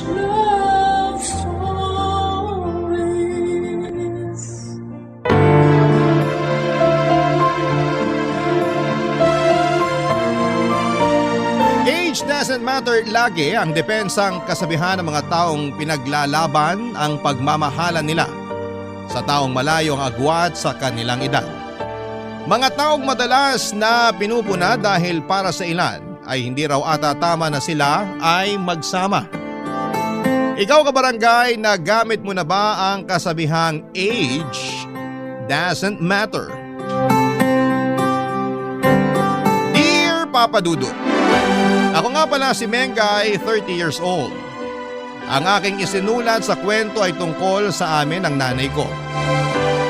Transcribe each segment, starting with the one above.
love stories. Age doesn't matter lagi ang depensang kasabihan ng mga taong pinaglalaban ang pagmamahalan nila sa taong malayo ang agwat sa kanilang edad. Mga taong madalas na pinupuna dahil para sa ilan ay hindi raw ata tama na sila ay magsama. Ikaw kabarangay, nagamit mo na ba ang kasabihang age doesn't matter? Dear Papa Dudut, ako nga pala si Mengay, 30 years old. Ang aking isinulat sa kwento ay tungkol sa amin ng nanay ko.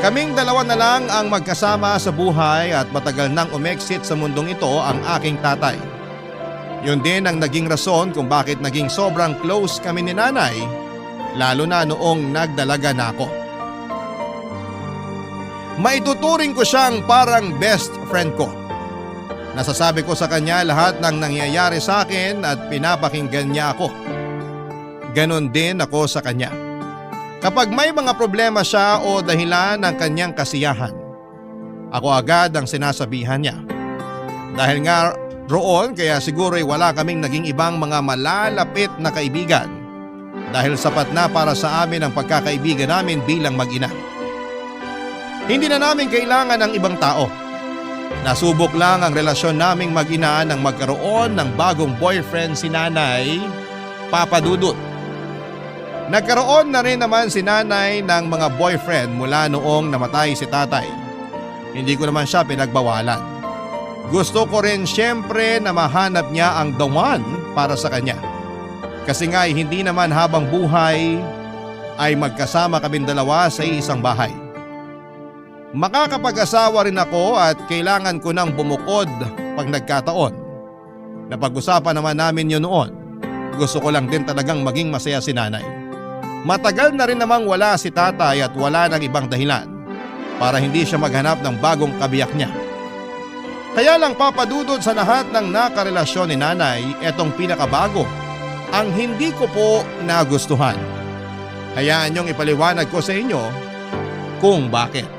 Kaming dalawa na lang ang magkasama sa buhay at matagal nang umexit sa mundong ito ang aking tatay. Yun din ang naging rason kung bakit naging sobrang close kami ni nanay, lalo na noong nagdalaga na ako. Maituturing ko siyang parang best friend ko. Nasasabi ko sa kanya lahat ng nangyayari sa akin at pinapakinggan niya ako. Ganon din ako sa kanya. Kapag may mga problema siya o dahilan ng kanyang kasiyahan, ako agad ang sinasabihan niya. Dahil nga roon kaya siguro'y wala kaming naging ibang mga malalapit na kaibigan dahil sapat na para sa amin ang pagkakaibigan namin bilang mag-ina. Hindi na namin kailangan ng ibang tao. Nasubok lang ang relasyon naming mag-ina nang magkaroon ng bagong boyfriend si nanay, Papa Dudut. Nagkaroon na rin naman si nanay ng mga boyfriend mula noong namatay si tatay. Hindi ko naman siya pinagbawalan. Gusto ko rin siyempre na mahanap niya ang the one para sa kanya. Kasi nga hindi naman habang buhay ay magkasama kaming dalawa sa isang bahay. Makakapag-asawa rin ako at kailangan ko nang bumukod pag nagkataon. Napag-usapan naman namin yun noon. Gusto ko lang din talagang maging masaya si nanay. Matagal na rin namang wala si tatay at wala nang ibang dahilan para hindi siya maghanap ng bagong kabiyak niya. Kaya lang papadudod sa lahat ng nakarelasyon ni nanay, etong pinakabago ang hindi ko po nagustuhan. Hayaan niyong ipaliwanag ko sa inyo kung bakit.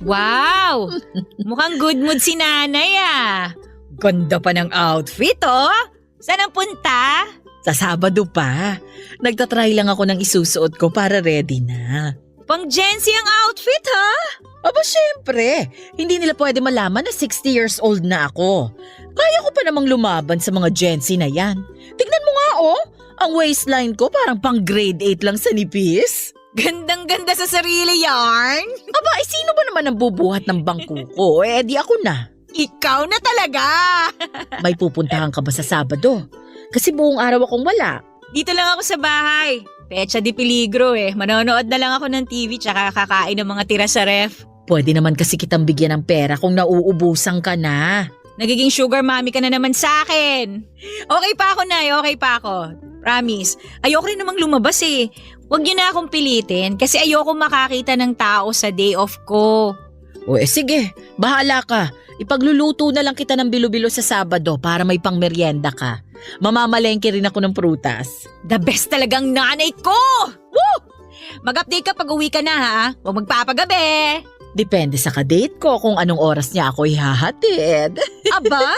Wow! Mukhang good mood si nanay ah. Ganda pa ng outfit, oh. Saan ang punta? Sa Sabado pa. Nagtatry lang ako ng isusuot ko para ready na. Pang Gen Z ang outfit ha? Aba syempre, hindi nila pwede malaman na 60 years old na ako. Kaya ko pa namang lumaban sa mga Gen Z na yan. Tignan mo nga oh, ang waistline ko parang pang grade 8 lang sa nipis. Gandang-ganda sa sarili yarn. Aba, sino ba naman ang bubuhat ng bangko ko? Di ako na. Ikaw na talaga. May pupuntahan ka ba sa Sabado? Kasi buong araw akong wala. Dito lang ako sa bahay. Pecha di peligro eh. Manonood na lang ako ng TV tsaka kakain ng mga tira sa ref. Pwede naman kasi kitang bigyan ng pera kung nauubusan ka na. Nagiging sugar mommy ka na naman sa akin. Okay pa ako, Nay. Okay pa ako. Promise. Ayoko rin namang lumabas eh. Huwag niyo na akong pilitin kasi ayoko makakita ng tao sa day off ko. O sige, bahala ka. Ipagluluto na lang kita ng bilo-bilo sa Sabado para may pangmeryenda ka. Mamamalengke rin ako ng prutas. The best talagang nanay ko! Woo! Mag-update ka pag uwi ka na ha. Huwag magpapagabi. Depende sa kadate ko kung anong oras niya ako ihahatid. Aba,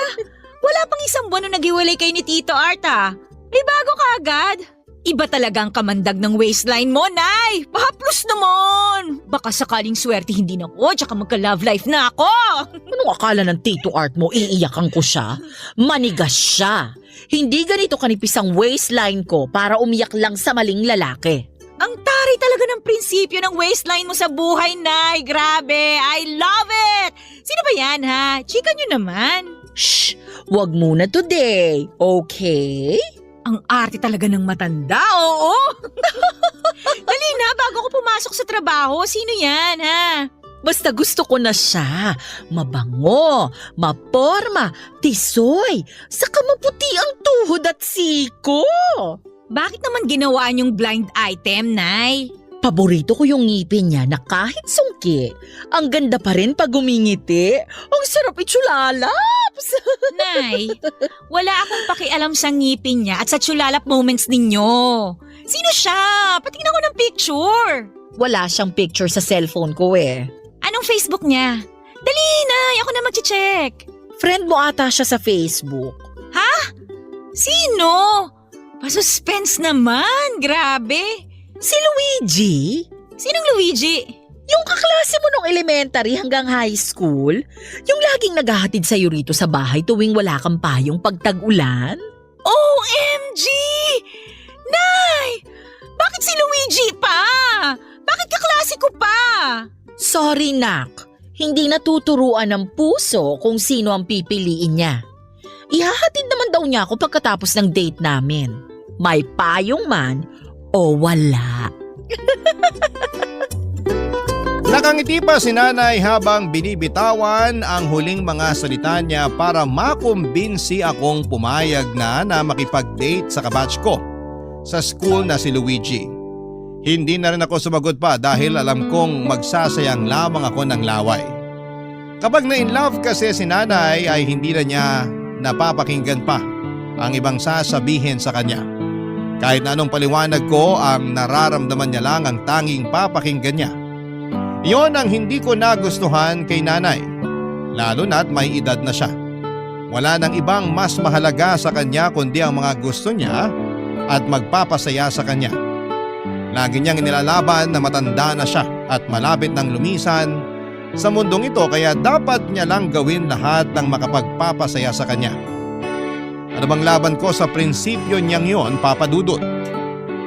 wala pang isang buwan nung naghiwalay kayo ni Tito Art ah. May bago ka agad. Iba talagang kamandag ng waistline mo, Nay! Pahaplos naman! Baka sakaling swerte hindi na ko, tsaka magka-love life na ako! Anong akala ng Tito Art mo, iiyakan ko siya? Manigas siya. Hindi ganito kanipis ang waistline ko para umiyak lang sa maling lalaki. Ang taray talaga ng prinsipyo ng waistline mo sa buhay, Nay! Grabe! I love it! Sino ba yan, ha? Chika nyo naman. Shh! Wag muna today, okay? Ang arte talaga ng matanda, oo! trabaho. Sino yan, ha? Basta gusto ko na siya. Mabango, maporma, tisoy, saka maputi ang tuhod at siko. Bakit naman ginawa niyong blind item, Nay? Paborito ko yung ngipin niya na kahit sungki, ang ganda pa rin pag umingiti. Ang sarap itsulalaps! Nay, wala akong pakialam sa ngipin niya at sa tsulalap moments ninyo. Sino siya? Patingin ako ng picture. Wala siyang picture sa cellphone ko eh. Anong Facebook niya? Dali, Nay, ako na mag-check. Friend mo ata siya sa Facebook. Sino? Pa-suspense naman, grabe. Si Luigi? Sinong Luigi? Yung kaklase mo nung elementary hanggang high school? Yung laging naghahatid sa'yo rito sa bahay tuwing wala kang payong pag tag-ulan? OMG! Nay! Bakit si Luigi pa? Bakit kaklase ko pa? Sorry, Nak. Hindi natuturuan ng puso kung sino ang pipiliin niya. Ihahatid naman daw niya ako pagkatapos ng date namin. May payong man o wala. Nakangiti pa si nanay habang binibitawan ang huling mga salita niya para makumbinsi akong pumayag na makipag-date sa kabatch ko sa school na si Luigi. Hindi na rin ako sumagot pa dahil alam kong magsasayang lamang ako ng laway. Kapag na-inlove kasi si nanay ay hindi na niya napapakinggan pa ang ibang sasabihin sa kanya. Kahit na anong paliwanag ko, ang nararamdaman niya lang ang tanging papakinggan niya. Iyon ang hindi ko nagustuhan kay nanay, lalo na't may edad na siya. Wala nang ibang mas mahalaga sa kanya kundi ang mga gusto niya at magpapasaya sa kanya. Lagi niyang inilalaban na matanda na siya at malapit ng lumisan sa mundong ito kaya dapat niya lang gawin lahat ng makapagpapasaya sa kanya. Ano bang laban ko sa prinsipyo niyang yon, Papa Dudut?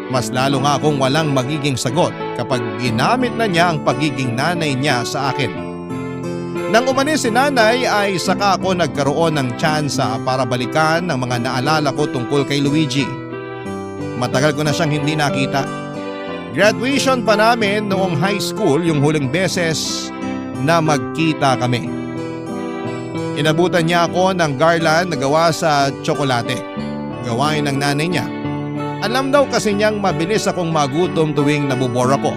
Mas lalo nga akong walang magiging sagot kapag ginamit na niya ang pagiging nanay niya sa akin. Nang umalis si nanay ay saka ako nagkaroon ng tsansa para balikan ang mga naalala ko tungkol kay Luigi. Matagal ko na siyang hindi nakita. Graduation pa namin noong high school yung huling beses na magkita kami. Inabutan niya ako ng garland na gawa sa tsokolate. Gawain ng nanay niya. Alam daw kasi niyang mabilis akong magutom tuwing nabubor ako.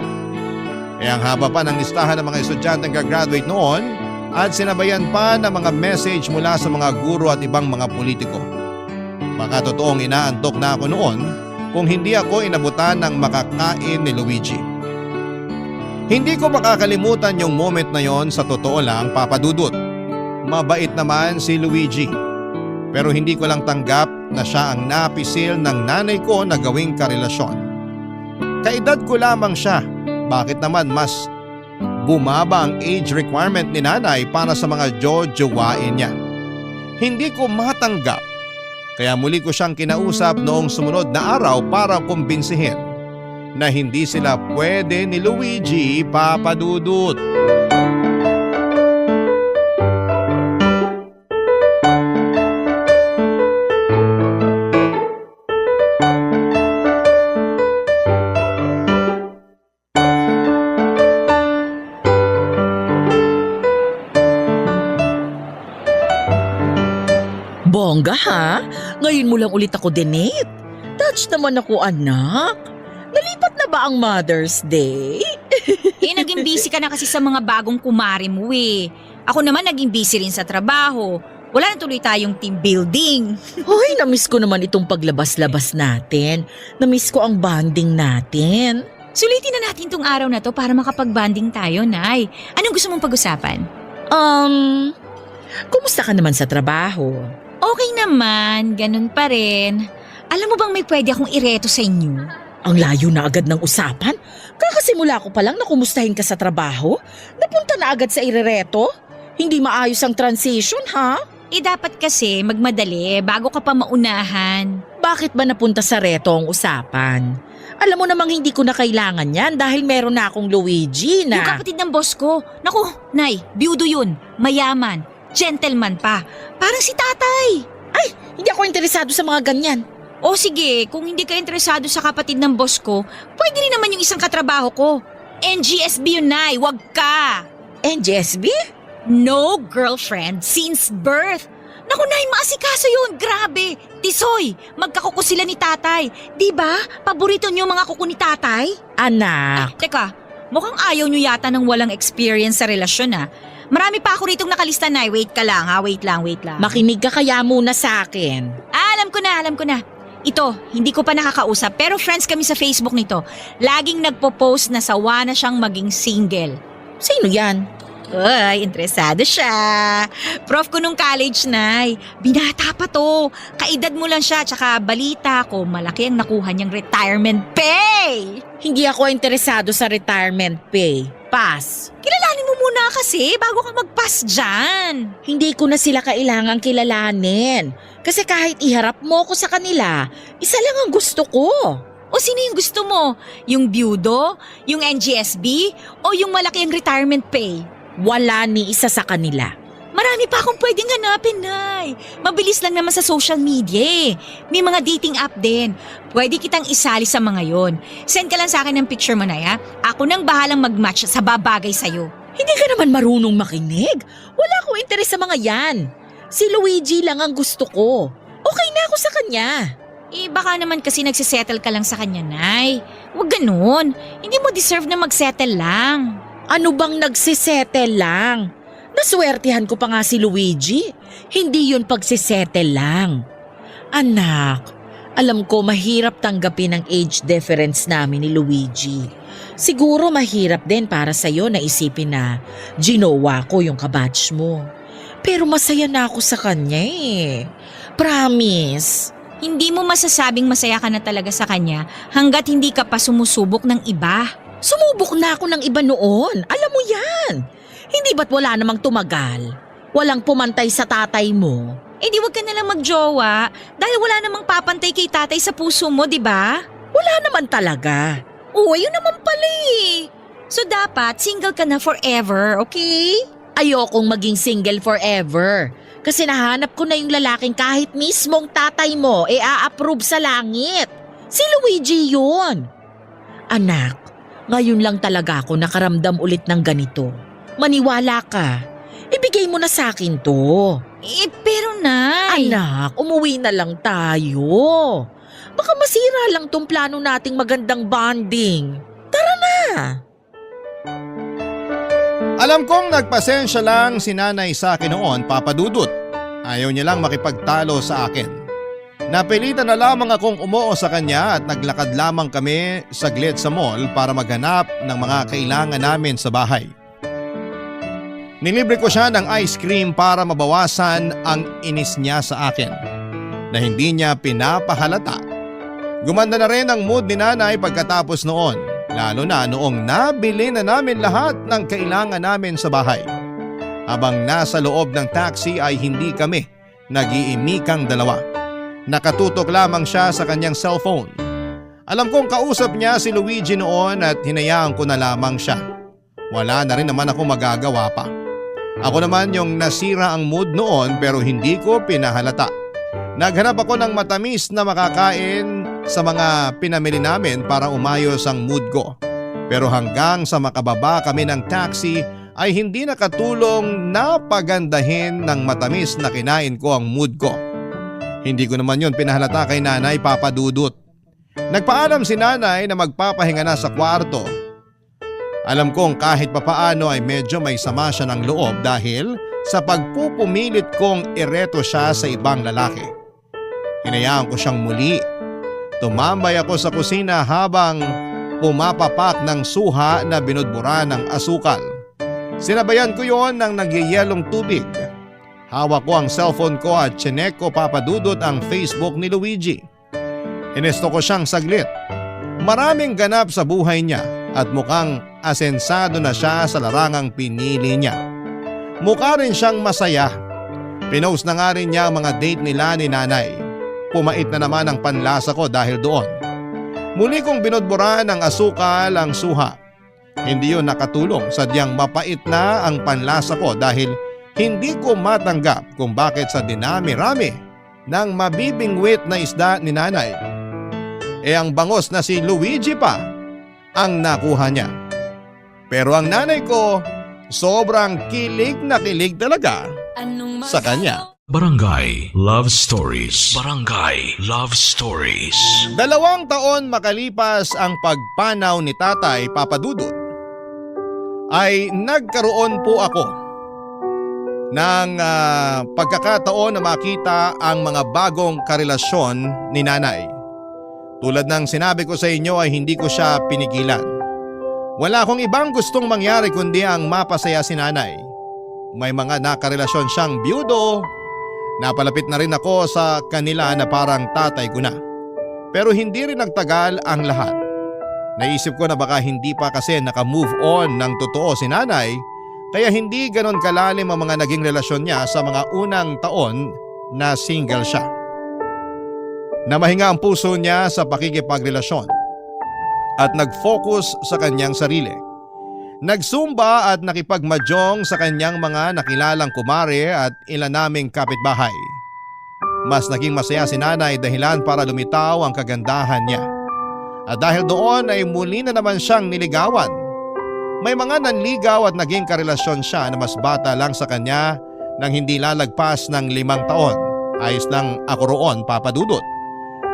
Kaya ang haba pa ng listahan ng mga estudyanteng gagraduate noon at sinabayan pa ng mga message mula sa mga guro at ibang mga politiko. Baka totoong inaantok na ako noon kung hindi ako inabutan ng makakain ni Luigi. Hindi ko makakalimutan yung moment na yon, sa totoo lang, Papa Dudut. Mabait naman si Luigi. Pero hindi ko lang tanggap na siya ang napisil ng nanay ko na gawing karelasyon. Kaedad ko lamang siya. Bakit naman mas bumaba ang age requirement ni nanay para sa mga jojowain niya? Hindi ko matanggap. Kaya muli ko siyang kinausap noong sumunod na araw para kumbinsihin na hindi sila pwede ni Luigi, Papa Dudut. Bongga ha? Ngayon mo lang ulit ako dinate. Touch naman ako, anak. Nalipat na ba ang Mother's Day? Naging busy ka na kasi sa mga bagong kumari mo eh. Ako naman naging busy rin sa trabaho. Wala na tuloy tayong team building. Hoy, namiss ko naman itong paglabas-labas natin. Namiss ko ang bonding natin. Sulitin na natin tong araw na to para makapag-bonding tayo, Nay. Anong gusto mong pag-usapan? Kumusta ka naman sa trabaho? Okay naman, ganun pa rin. Alam mo bang may pwede akong ireto sa inyo? Ang layo na agad ng usapan. Kakasimula ko pa lang na kumustahin ka sa trabaho. Napunta na agad sa irereto. Hindi maayos ang transition, ha? Dapat kasi magmadali bago ka pa maunahan. Bakit ba napunta sa reto ang usapan? Alam mo namang hindi ko na kailangan yan dahil meron na akong Luigi na... Yung kapatid ng boss ko. Naku, Nay, biyudo yun. Mayaman. Gentleman pa. Parang si tatay. Ay, hindi ako interesado sa mga ganyan. O sige, kung hindi ka interesado sa kapatid ng boss ko, pwede rin naman yung isang katrabaho ko. NGSB yun, Nay. Wag ka. NGSB? No girlfriend since birth. Naku, Nay, maasikaso yun. Grabe. Tisoy, magkakuko sila ni tatay. Di ba? Paborito niyo mga kuko ni tatay? Anak, Teka, mukhang ayaw niyo yata ng walang experience sa relasyon ah. Marami pa ako ritong nakalista, Nay. Wait ka lang ha. Wait lang. makinig ka kaya muna sa akin. Alam ko na. Ito, hindi ko pa nakakausap pero friends kami sa Facebook nito. Laging nagpo-post na sawa na siyang maging single. Sino yan? Ay, interesado siya. Prof ko nung college, Nay. Binata pa to. Kaedad mo lang siya, tsaka balita ko, malaki ang nakuha niyang retirement pay. Hindi ako interesado sa retirement pay. Pass. Kilalanin mo muna kasi bago ka mag-pass dyan. Hindi ko na sila kailangang kilalanin. Kasi kahit iharap mo ko sa kanila, isa lang ang gusto ko. O sino yung gusto mo? Yung byudo? Yung NGSB? O yung malaki ang retirement pay? Wala ni isa sa kanila. Marami pa akong pwedeng hanapin, Nay. Mabilis lang naman sa social media eh. May mga dating app din. Pwede kitang isali sa mga yon. Send ka lang sa akin ng picture mo, Nay, ha? Ako nang bahalang mag-match sa babagay sa'yo. Hindi ka naman marunong makinig. Wala akong interes sa mga yan. Si Luigi lang ang gusto ko. Okay na ako sa kanya. Eh, baka naman kasi nagsisettle ka lang sa kanya, Nay. Huwag ganun. Hindi mo deserve na magsettle lang. Ano bang nagsisettle lang? Naswertihan ko pa nga si Luigi. Hindi yun pagsisettle lang. Anak, alam ko mahirap tanggapin ang age difference namin ni Luigi. Siguro mahirap din para sa'yo na isipin na ginawa ko yung kabatch mo. Pero masaya na ako sa kanya eh. Promise. Hindi mo masasabing masaya ka na talaga sa kanya hanggat hindi ka pa sumusubok ng iba. Sumubok na ako ng iba noon. Alam mo yan. Hindi ba't wala namang tumagal? Walang pumantay sa tatay mo. Eh di wag ka nalang magjowa dahil wala namang papantay kay tatay sa puso mo, di ba? Wala naman talaga. Oo, yun naman pala eh. So dapat single ka na forever, okay? Ayokong maging single forever. Kasi nahanap ko na yung lalaking kahit mismong tatay mo a-approve sa langit. Si Luigi yun. Anak, ngayon lang talaga ako nakaramdam ulit ng ganito. Maniwala ka. Ibigay mo na sa akin to. Eh pero Nay. Anak, umuwi na lang tayo. Baka masira lang tong plano nating magandang bonding. Tara na. Alam kong nagpasensya lang si nanay sa akin noon, Papa Dudut. Ayaw niya lang makipagtalo sa akin. Napilitan na lamang akong umuo sa kanya at naglakad lamang kami saglit sa mall para maghanap ng mga kailangan namin sa bahay. Nilibre ko siya ng ice cream para mabawasan ang inis niya sa akin na hindi niya pinapahalata. Gumanda na rin ang mood ni nanay pagkatapos noon, lalo na noong nabili na namin lahat ng kailangan namin sa bahay. Habang nasa loob ng taxi ay hindi kami nag-iimikang dalawa. Nakatutok lamang siya sa kanyang cellphone. Alam kong kausap niya si Luigi noon at hinayaan ko na lamang siya. Wala na rin naman ako magagawa pa. Ako naman yung nasira ang mood noon pero hindi ko pinahalata. Naghanap ako ng matamis na makakain sa mga pinamili namin para umayos ang mood ko. Pero hanggang sa makababa kami ng taxi ay hindi nakatulong na pagandahin ng matamis na kinain ko ang mood ko. Hindi ko naman yun pinahalata kay nanay, Papa Dudut. Nagpaalam si nanay na magpapahinga na sa kwarto. Alam kong kahit papaano ay medyo may sama siya ng loob dahil sa pagpupumilit kong ireto siya sa ibang lalaki. Hinayaan ko siyang muli. Tumambay ako sa kusina habang pumapapak ng suha na binudbura ng asukal. Sinabayan ko yon ng nagyayelong tubig. Hawak ko ang cellphone ko at chinek ko, Papa Dudut, ang Facebook ni Luigi. Inesto ko siyang saglit. Maraming ganap sa buhay niya at mukhang asensado na siya sa larangang pinili niya. Mukha rin siyang masaya. Pinost na nga rin niya ang mga date nila ni nanay. Pumait na naman ang panlasa ko dahil doon. Muli kong binudbura ng asukal ang suha. Hindi yun nakatulong, sadyang mapait na ang panlasa ko dahil hindi ko matanggap kung bakit sa dinami-rami ng mabibingwit na isda ni nanay. Ang bangos na si Luigi pa ang nakuha niya. Pero ang nanay ko, sobrang kilig na kilig talaga sa kanya. Barangay Love Stories. Barangay Love Stories. 2 taon makalipas ang pagpanaw ni Tatay Papa Dudut, ay nagkaroon po ako ng pagkakataon na makita ang mga bagong karelasyon ni Nanay. Tulad ng sinabi ko sa inyo ay hindi ko siya pinigilan. Wala akong ibang gustong mangyari kundi ang mapasaya si Nanay. May mga nakarelasyon siyang byudo. Napalapit na rin ako sa kanila na parang tatay ko na. Pero hindi rin nagtagal ang lahat. Naisip ko na baka hindi pa kasi naka-move on ng totoo si Nanay, kaya hindi ganon kalalim ang mga naging relasyon niya sa mga unang taon na single siya. Namahinga ang puso niya sa pakikipagrelasyon at nag-focus sa kanyang sarili. Nagsumba at nakipagmadyong sa kanyang mga nakilalang kumare at ilan naming kapitbahay. Mas naging masaya si Nanay dahilan para lumitaw ang kagandahan niya. At dahil doon ay muli na naman siyang niligawan. May mga nanligaw at naging karelasyon siya na mas bata lang sa kanya nang hindi lalagpas ng 5 taon. Ayos lang ako roon, Papa Dudut.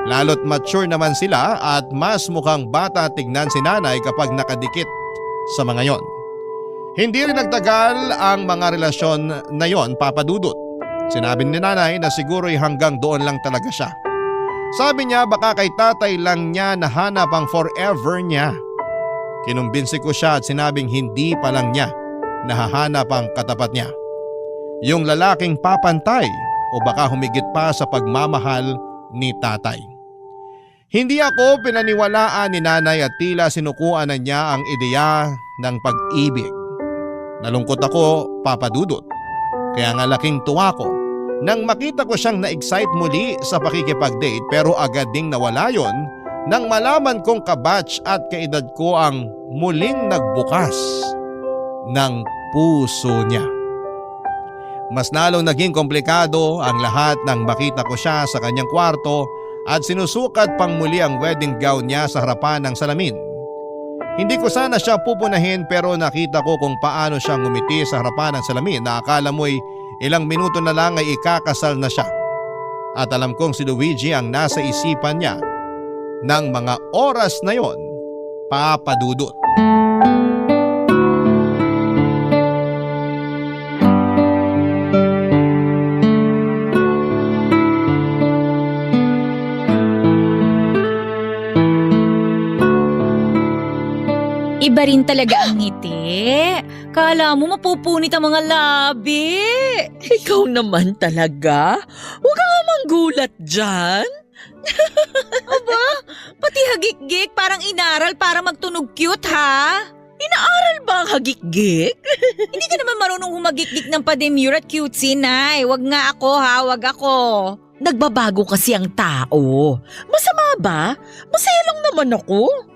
Lalo't mature naman sila at mas mukhang bata tignan si Nanay kapag nakadikit sa mga yon. Hindi rin nagtagal ang mga relasyon na yon, Papa Dudut. Sinabi ni Nanay na siguro'y hanggang doon lang talaga siya. Sabi niya baka kay tatay lang niya nahanap ang forever niya. Kinumbinsi ko siya at sinabing hindi pa lang niya nahahanap ang katapat niya. Yung lalaking papantay o baka humigit pa sa pagmamahal ni tatay. Hindi ako pinaniwalaan ni Nanay at tila sinukuan na niya ang ideya ng pag-ibig. Nalungkot ako, Papa Dudut. Kaya nga laking tuwa ko nang makita ko siyang na-excite muli sa pakikipag-date, pero agad ding nawala yon nang malaman kong kabatch at kaedad ko ang muling nagbukas ng puso niya. Mas lalong naging komplikado ang lahat nang makita ko siya sa kanyang kwarto at sinusukat pang muli ang wedding gown niya sa harapan ng salamin. Hindi ko sana siya pupunahin pero nakita ko kung paano siya ngumiti sa harapan ng salamin na akala mo'y ilang minuto na lang ay ikakasal na siya. At alam kong si Luigi ang nasa isipan niya ng mga oras na yon, Papa Dudut. Iba rin talaga ang ngiti. Kala mo mapupunit ang mga labi. Ikaw naman talaga? Huwag ka nga manggulat dyan. Aba, pati hagik-gik parang inaral para magtunog cute ha? Inaaral ba ang hagik-gik? Hindi ka naman marunong humagik-gik ng pa-demure at cutesy, Nay. Wag nga ako ha, wag ako. Nagbabago kasi ang tao. Masama ba? Masaya lang naman ako.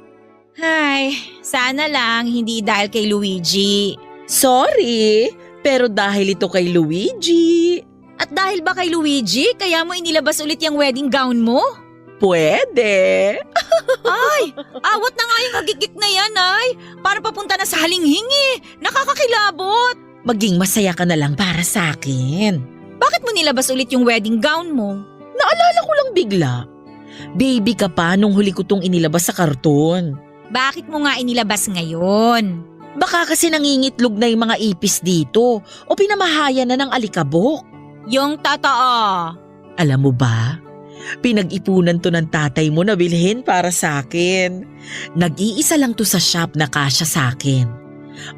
Ay, sana lang hindi dahil kay Luigi. Sorry, pero dahil ito kay Luigi. At dahil ba kay Luigi, kaya mo inilabas ulit yung wedding gown mo? Pwede. Ay, awat na nga yung hagik-gik na yan, ay. Para papunta na sa halinghingi. Nakakakilabot. Maging masaya ka na lang para sa akin. Bakit mo nilabas ulit yung wedding gown mo? Naalala ko lang bigla. Baby ka pa nung huli ko tong inilabas sa karton. Bakit mo nga inilabas ngayon? Baka kasi nangingitlog na yung mga ipis dito o pinamahaya na ng alikabok. Yung totoo. Alam mo ba? Pinag-ipunan to ng tatay mo na bilhin para sa akin. Nag-iisa lang to sa shop na kasya sa akin.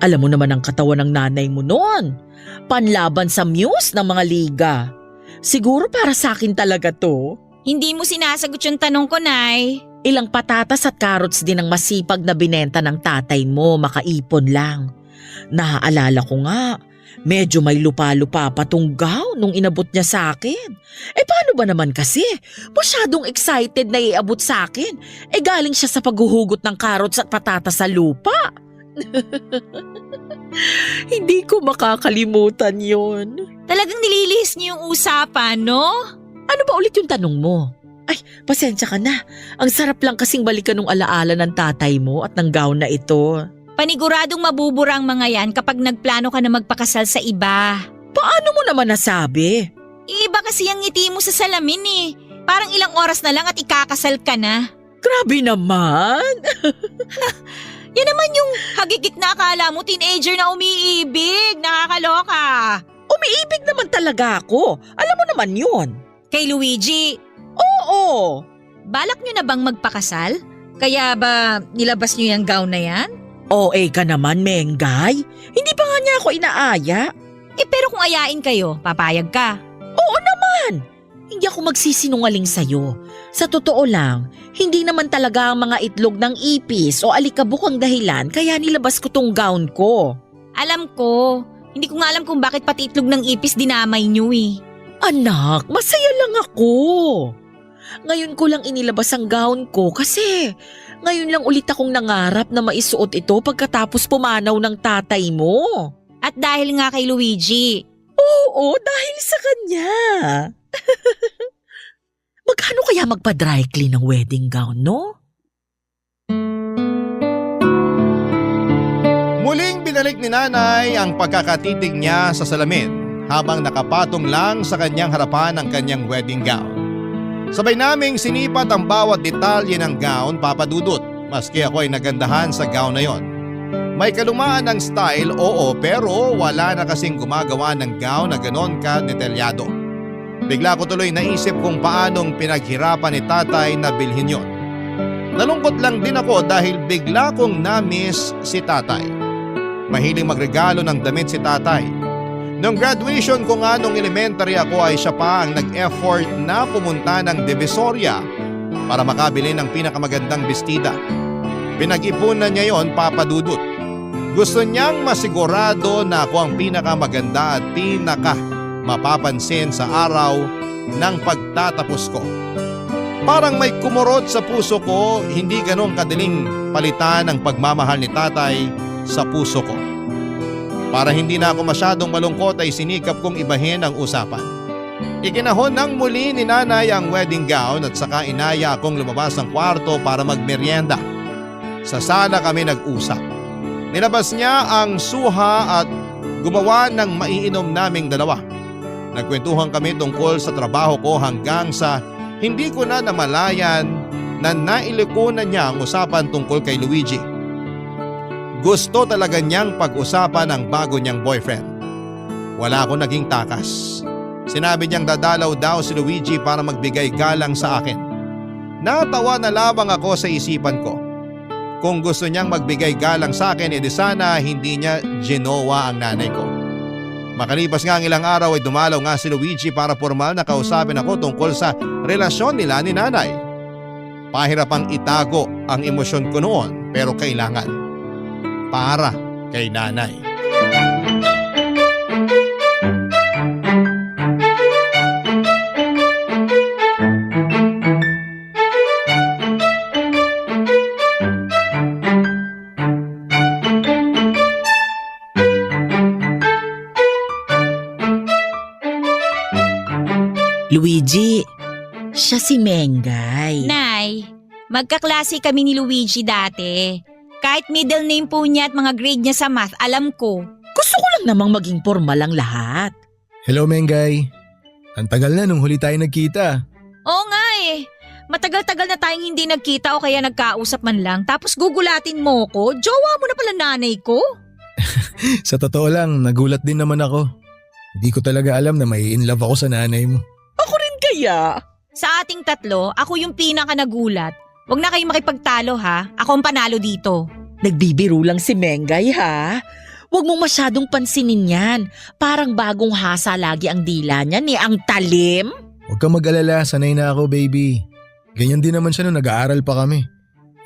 Alam mo naman ang katawan ng nanay mo noon. Panlaban sa muse ng mga liga. Siguro para sa akin talaga to. Hindi mo sinasagot yung tanong ko, Nay. Ilang patatas at carrots din ang masipag na binenta ng tatay mo, makaipon lang. Naaalala ko nga, medyo may lupa-lupa pa tong gown nung inabot niya sa akin. Paano ba naman kasi? Masyadong excited na iabot sa akin. Galing siya sa paghuhugot ng carrots at patatas sa lupa. Hindi ko makakalimutan yon. Talagang nililihis niyo yung usapan, no? Ano ba ulit yung tanong mo? Ay, pasensya ka na. Ang sarap lang kasing balikan ng alaala ng tatay mo at ng gown na ito. Paniguradong mabubura ang mga yan kapag nagplano ka na magpakasal sa iba. Paano mo naman nasabi? Iba kasi ang ngiti mo sa salamin eh. Parang ilang oras na lang at ikakasal ka na. Grabe naman. Yan naman yung hagikik na akala mo teenager na umiibig. Nakakaloka. Umiibig naman talaga ako. Alam mo naman yun. Kay Luigi, Oo. balak nyo na bang magpakasal? Kaya ba nilabas nyo yung gown na yan? OA ka naman, Mengay. Hindi pa nga niya ako inaaya. Pero kung ayain kayo, papayag ka. Oo naman. Hindi ako magsisinungaling sa'yo. Sa totoo lang, hindi naman talaga ang mga itlog ng ipis o alikabok ang dahilan kaya nilabas ko tong gown ko. Alam ko. Hindi ko nga alam kung bakit pati itlog ng ipis dinamay nyo eh. Anak, masaya lang ako. Ngayon ko lang inilabas ang gown ko kasi ngayon lang ulit akong nangarap na maisuot ito pagkatapos pumanaw ng tatay mo. At dahil nga kay Luigi. Oo, dahil sa kanya. Magkano kaya magpa-dry clean ng wedding gown, no? Muling binalik ni nanay ang pagkakatitig niya sa salamin habang nakapatong lang sa kanyang harapan ang kanyang wedding gown. Sabay naming sinipat ang bawat detalye ng gown, Papa Dudut, maski ako ay nagandahan sa gown na yon. May kalumaan ng style, oo, pero wala na kasing gumagawa ng gown na ganon ka detalyado. Bigla ko tuloy naisip kung paanong pinaghirapan ni tatay na bilhin yon. Nalungkot lang din ako dahil bigla kong na-miss si tatay. Mahiling magregalo ng damit si tatay. Noong graduation ko nga nung elementary ako ay siya pa ang nag-effort na pumunta ng Divisoria para makabili ng pinakamagandang bestida. Pinag-ipunan niya yon, Papa Dudut. Gusto niyang masigurado na ako ang pinakamaganda at mapapansin sa araw ng pagtatapos ko. Parang may kumurot sa puso ko, hindi ganong kadaling palitan ang pagmamahal ni tatay sa puso ko. Para hindi na ako masyadong malungkot ay sinikap kong ibahin ang usapan. Ikinahon ng muli ni nanay ang wedding gown at saka inaya akong lumabas ng kwarto para magmeryenda. Sa sala kami nag-usap. Nilabas niya ang suha at gumawa ng maiinom naming dalawa. Nagkwentuhan kami tungkol sa trabaho ko hanggang sa hindi ko na namalayan na nailiko na niya ang usapan tungkol kay Luigi. Gusto talaga niyang pag-usapan ang bago niyang boyfriend. Wala akong naging takas. Sinabi niyang dadalaw daw si Luigi para magbigay galang sa akin. Natawa na lamang ako sa isipan ko. Kung gusto niyang magbigay galang sa akin, edi sana hindi niya ginowa ang nanay ko. Makalipas nga ang ilang araw ay dumalaw nga si Luigi para formal na kausapin ako tungkol sa relasyon nila ni nanay. Pahirapang itago ang emosyon ko noon pero kailangan. Para kay nanay. Luigi, siya si Mengay. Nay, magkaklase kami ni Luigi dati. Kahit middle name po niya at mga grade niya sa math, alam ko. Gusto ko lang namang maging formal ang lahat. Hello, Mengay. Ang tagal na nung huli tayo nagkita. Oo nga eh. Matagal-tagal na tayong hindi nagkita o kaya nagkausap man lang. Tapos gugulatin mo ko, jowa mo na pala nanay ko. Sa totoo lang, nagulat din naman ako. Hindi ko talaga alam na may in love ako sa nanay mo. Ako rin kaya. Sa ating tatlo, ako yung pinaka nagulat. Huwag na kayong makipagtalo ha. Ako ang panalo dito. Nagbibiro lang si Mengay ha. Huwag mong masyadong pansinin yan. Parang bagong hasa lagi ang dila niya ni ang talim. Huwag kang mag-alala, sanay na ako, baby. Ganyan din naman siya nung nag-aaral pa kami.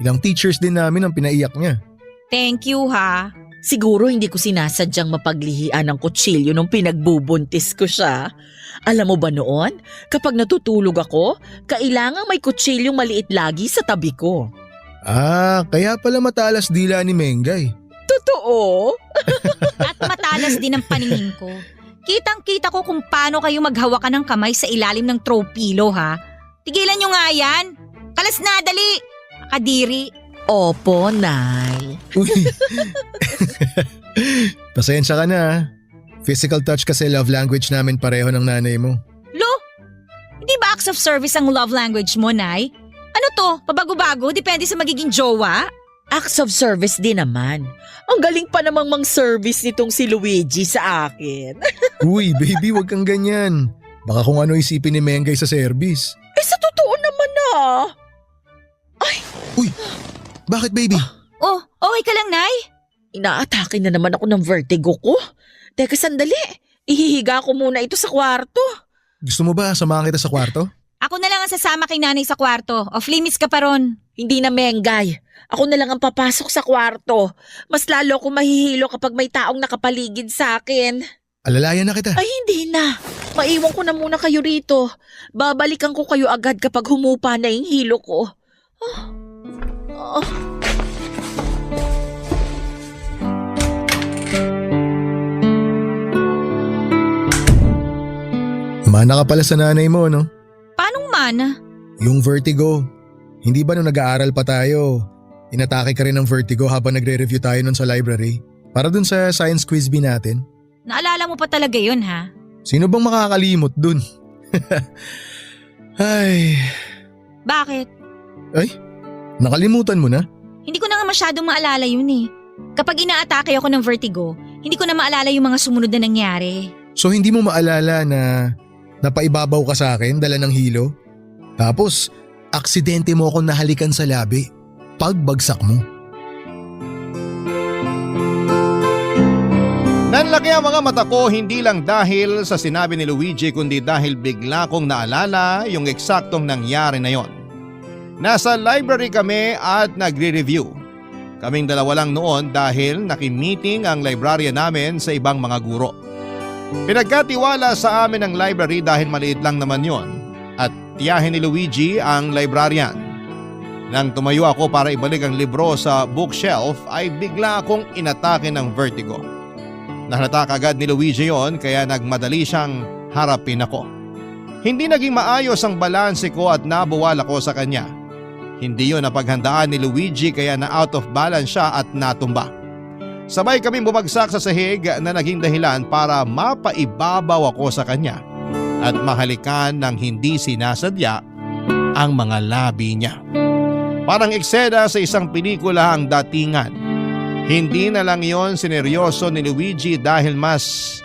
Ilang teachers din namin ang pinaiyak niya. Thank you ha. Siguro hindi ko sinasadyang mapaglihian ng kutsilyo nung pinagbubuntis ko siya. Alam mo ba noon, kapag natutulog ako, kailangang may kutsilyong maliit lagi sa tabi ko. Ah, kaya pala matalas dila ni Mengay. Totoo? At matalas din ang paningin ko. Kitang-kita ko kung paano kayo maghawakan ng kamay sa ilalim ng throw pillow ha. Tigilan nyo nga yan. Kalas na, dali. Kadiri. Opo, Nay. Uy. Pasensya ka na ha. Physical touch kasi love language namin pareho ng nanay mo. Lo, hindi ba acts of service ang love language mo, Nay? Ano to? Pabago-bago? Depende sa magiging jowa? Acts of service din naman. Ang galing pa namang mang-service nitong si Luigi sa akin. Uy, baby, wag kang ganyan. Baka kung ano isipin ni Mengay sa service. Sa totoo naman Uy, bakit baby? Oh, okay ka lang, Nay? Inaatake na naman ako ng vertigo ko. Teka sandali, ihihiga ko muna ito sa kwarto. Gusto mo ba samahan kita sa kwarto? Ako na lang ang sasama kay nanay sa kwarto. Off limits ka pa ron. Hindi na Mengay. Ako na lang ang papasok sa kwarto. Mas lalo ako mahihilo kapag may taong nakapaligid sa akin. Alalayan na kita. Ay hindi na. Maiwan ko na muna kayo rito. Babalikan ko kayo agad kapag humupa na yung hilo ko. Mana ka pala sa nanay mo, no? Paanong mana? Yung vertigo. Hindi ba nung nag-aaral pa tayo, inatake ka rin ng vertigo habang nagre-review tayo nun sa library? Para dun sa science quiz bee natin? Naalala mo pa talaga yun, ha? Sino bang makakalimot dun? Ay, Bakit? nakalimutan mo na? Hindi ko na nga masyadong maalala yun eh. Kapag inaatake ako ng vertigo, hindi ko na maalala yung mga sumunod na nangyari. So hindi mo maalala na napaibabaw ka sa akin dala ng hilo? Tapos, aksidente mo akong nahalikan sa labi. Pagbagsak mo. Nanlaki ang mga mata ko hindi lang dahil sa sinabi ni Luigi kundi dahil bigla kong naalala yung eksaktong nangyari na yon. Nasa library kami at nagre-review. Kaming dalawa lang noon dahil nakimiting ang librarian namin sa ibang mga guro. Pinagkatiwala sa amin ang library dahil maliit lang naman yon at tiyahin ni Luigi ang librarian. Nang tumayo ako para ibalik ang libro sa bookshelf ay bigla akong inatake ng vertigo. Nahalata kagad ni Luigi yon kaya nagmadali siyang harapin ako. Hindi naging maayos ang balanse ko at nabuwal ako sa kanya. Hindi yon napaghandaan ni Luigi kaya na out of balance siya at natumba. Sabay kaming bumagsak sa sahig na naging dahilan para mapaibabaw ako sa kanya at mahalikan ng hindi sinasadya ang mga labi niya. Parang eksena sa isang pelikula ang datingan. Hindi na lang yon sineryoso ni Luigi dahil mas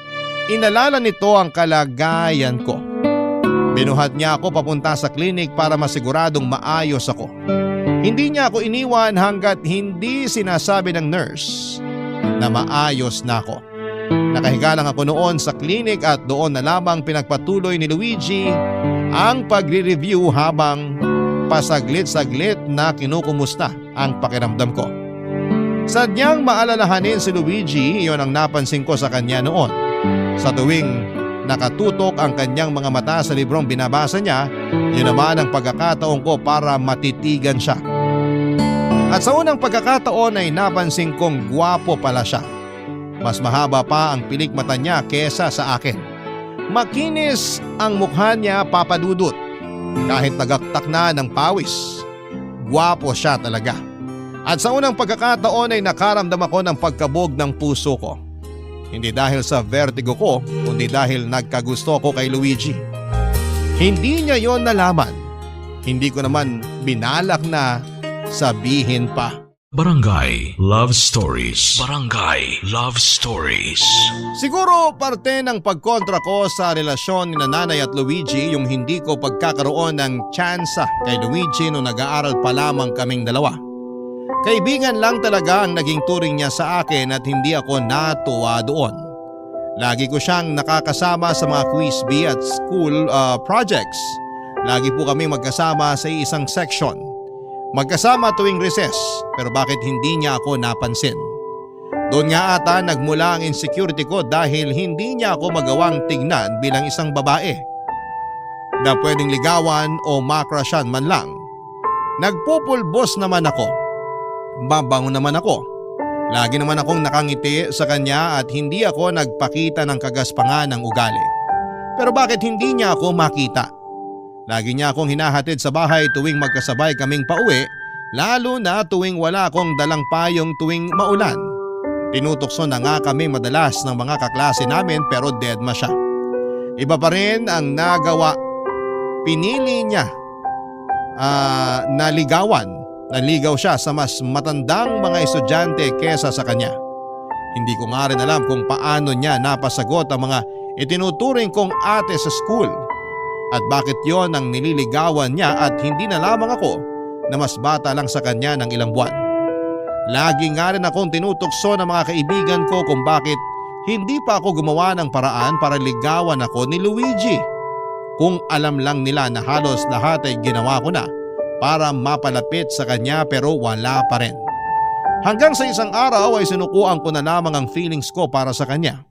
inalala nito ang kalagayan ko. Binuhat niya ako papunta sa klinik para masiguradong maayos ako. Hindi niya ako iniwan hanggat hindi sinasabi ng nurse na maayos na ako. Nakahiga lang ako noon sa klinik at doon na lamang pinagpatuloy ni Luigi ang pagre-review habang pasaglit-saglit na kinukumusta ang pakiramdam ko. Sadyang maalalahanin si Luigi, iyon ang napansin ko sa kanya noon. Sa tuwing nakatutok ang kanyang mga mata sa librong binabasa niya, yun naman ang pagkakataon ko para matitigan siya. At sa unang pagkakataon ay napansin kong gwapo pala siya. Mas mahaba pa ang pilik mata niya kesa sa akin. Makinis ang mukha niya, papadudot. Kahit nagaktak na ng pawis, gwapo siya talaga. At sa unang pagkakataon ay nakaramdam ako ng pagkabog ng puso ko. Hindi dahil sa vertigo ko, kundi dahil nagkagusto ko kay Luigi. Hindi niya yon nalaman. Hindi ko naman binalak na sabihin pa. Barangay Love Stories. Barangay Love Stories. Siguro parte ng pagkontra ko sa relasyon ni Nanay at Luigi yung hindi ko pagkakaroon ng tsansa kay Luigi nung nag-aaral pa lamang kaming dalawa. Kaibigan lang talaga ang naging turing niya sa akin at hindi ako natuwa doon. Lagi ko siyang nakakasama sa mga quiz bee at school projects. Lagi po kami magkasama sa isang section. Magkasama tuwing recess, pero bakit hindi niya ako napansin? Doon nga ata nagmula ang insecurity ko dahil hindi niya ako magawang tignan bilang isang babae na pwedeng ligawan o makrasyan man lang. Nagpupulbos naman ako. Mabango naman ako. Lagi naman akong nakangiti sa kanya at hindi ako nagpakita ng kagaspangan ng ugali. Pero bakit hindi niya ako makita? Lagi niya akong hinahatid sa bahay tuwing magkasabay kaming pauwi Lalo na tuwing wala akong dalang payong tuwing maulan. Tinutokso na nga kami madalas ng mga kaklase namin pero deadma siya. Iba pa rin ang nagawa. Pinili niya naligaw siya sa mas matandang mga estudyante kesa sa kanya. Hindi ko nga rin alam kung paano niya napasagot ang mga itinuturing kong ate sa school at bakit yon ang nililigawan niya at hindi na lamang ako na mas bata lang sa kanya ng ilang buwan. Lagi nga rin akong tinutokso ng mga kaibigan ko kung bakit hindi pa ako gumawa ng paraan para ligawan ako ni Luigi. Kung alam lang nila na halos lahat ay ginawa ko na para mapalapit sa kanya pero wala pa rin. Hanggang sa isang araw ay sinukuan ko na lamang ang feelings ko para sa kanya.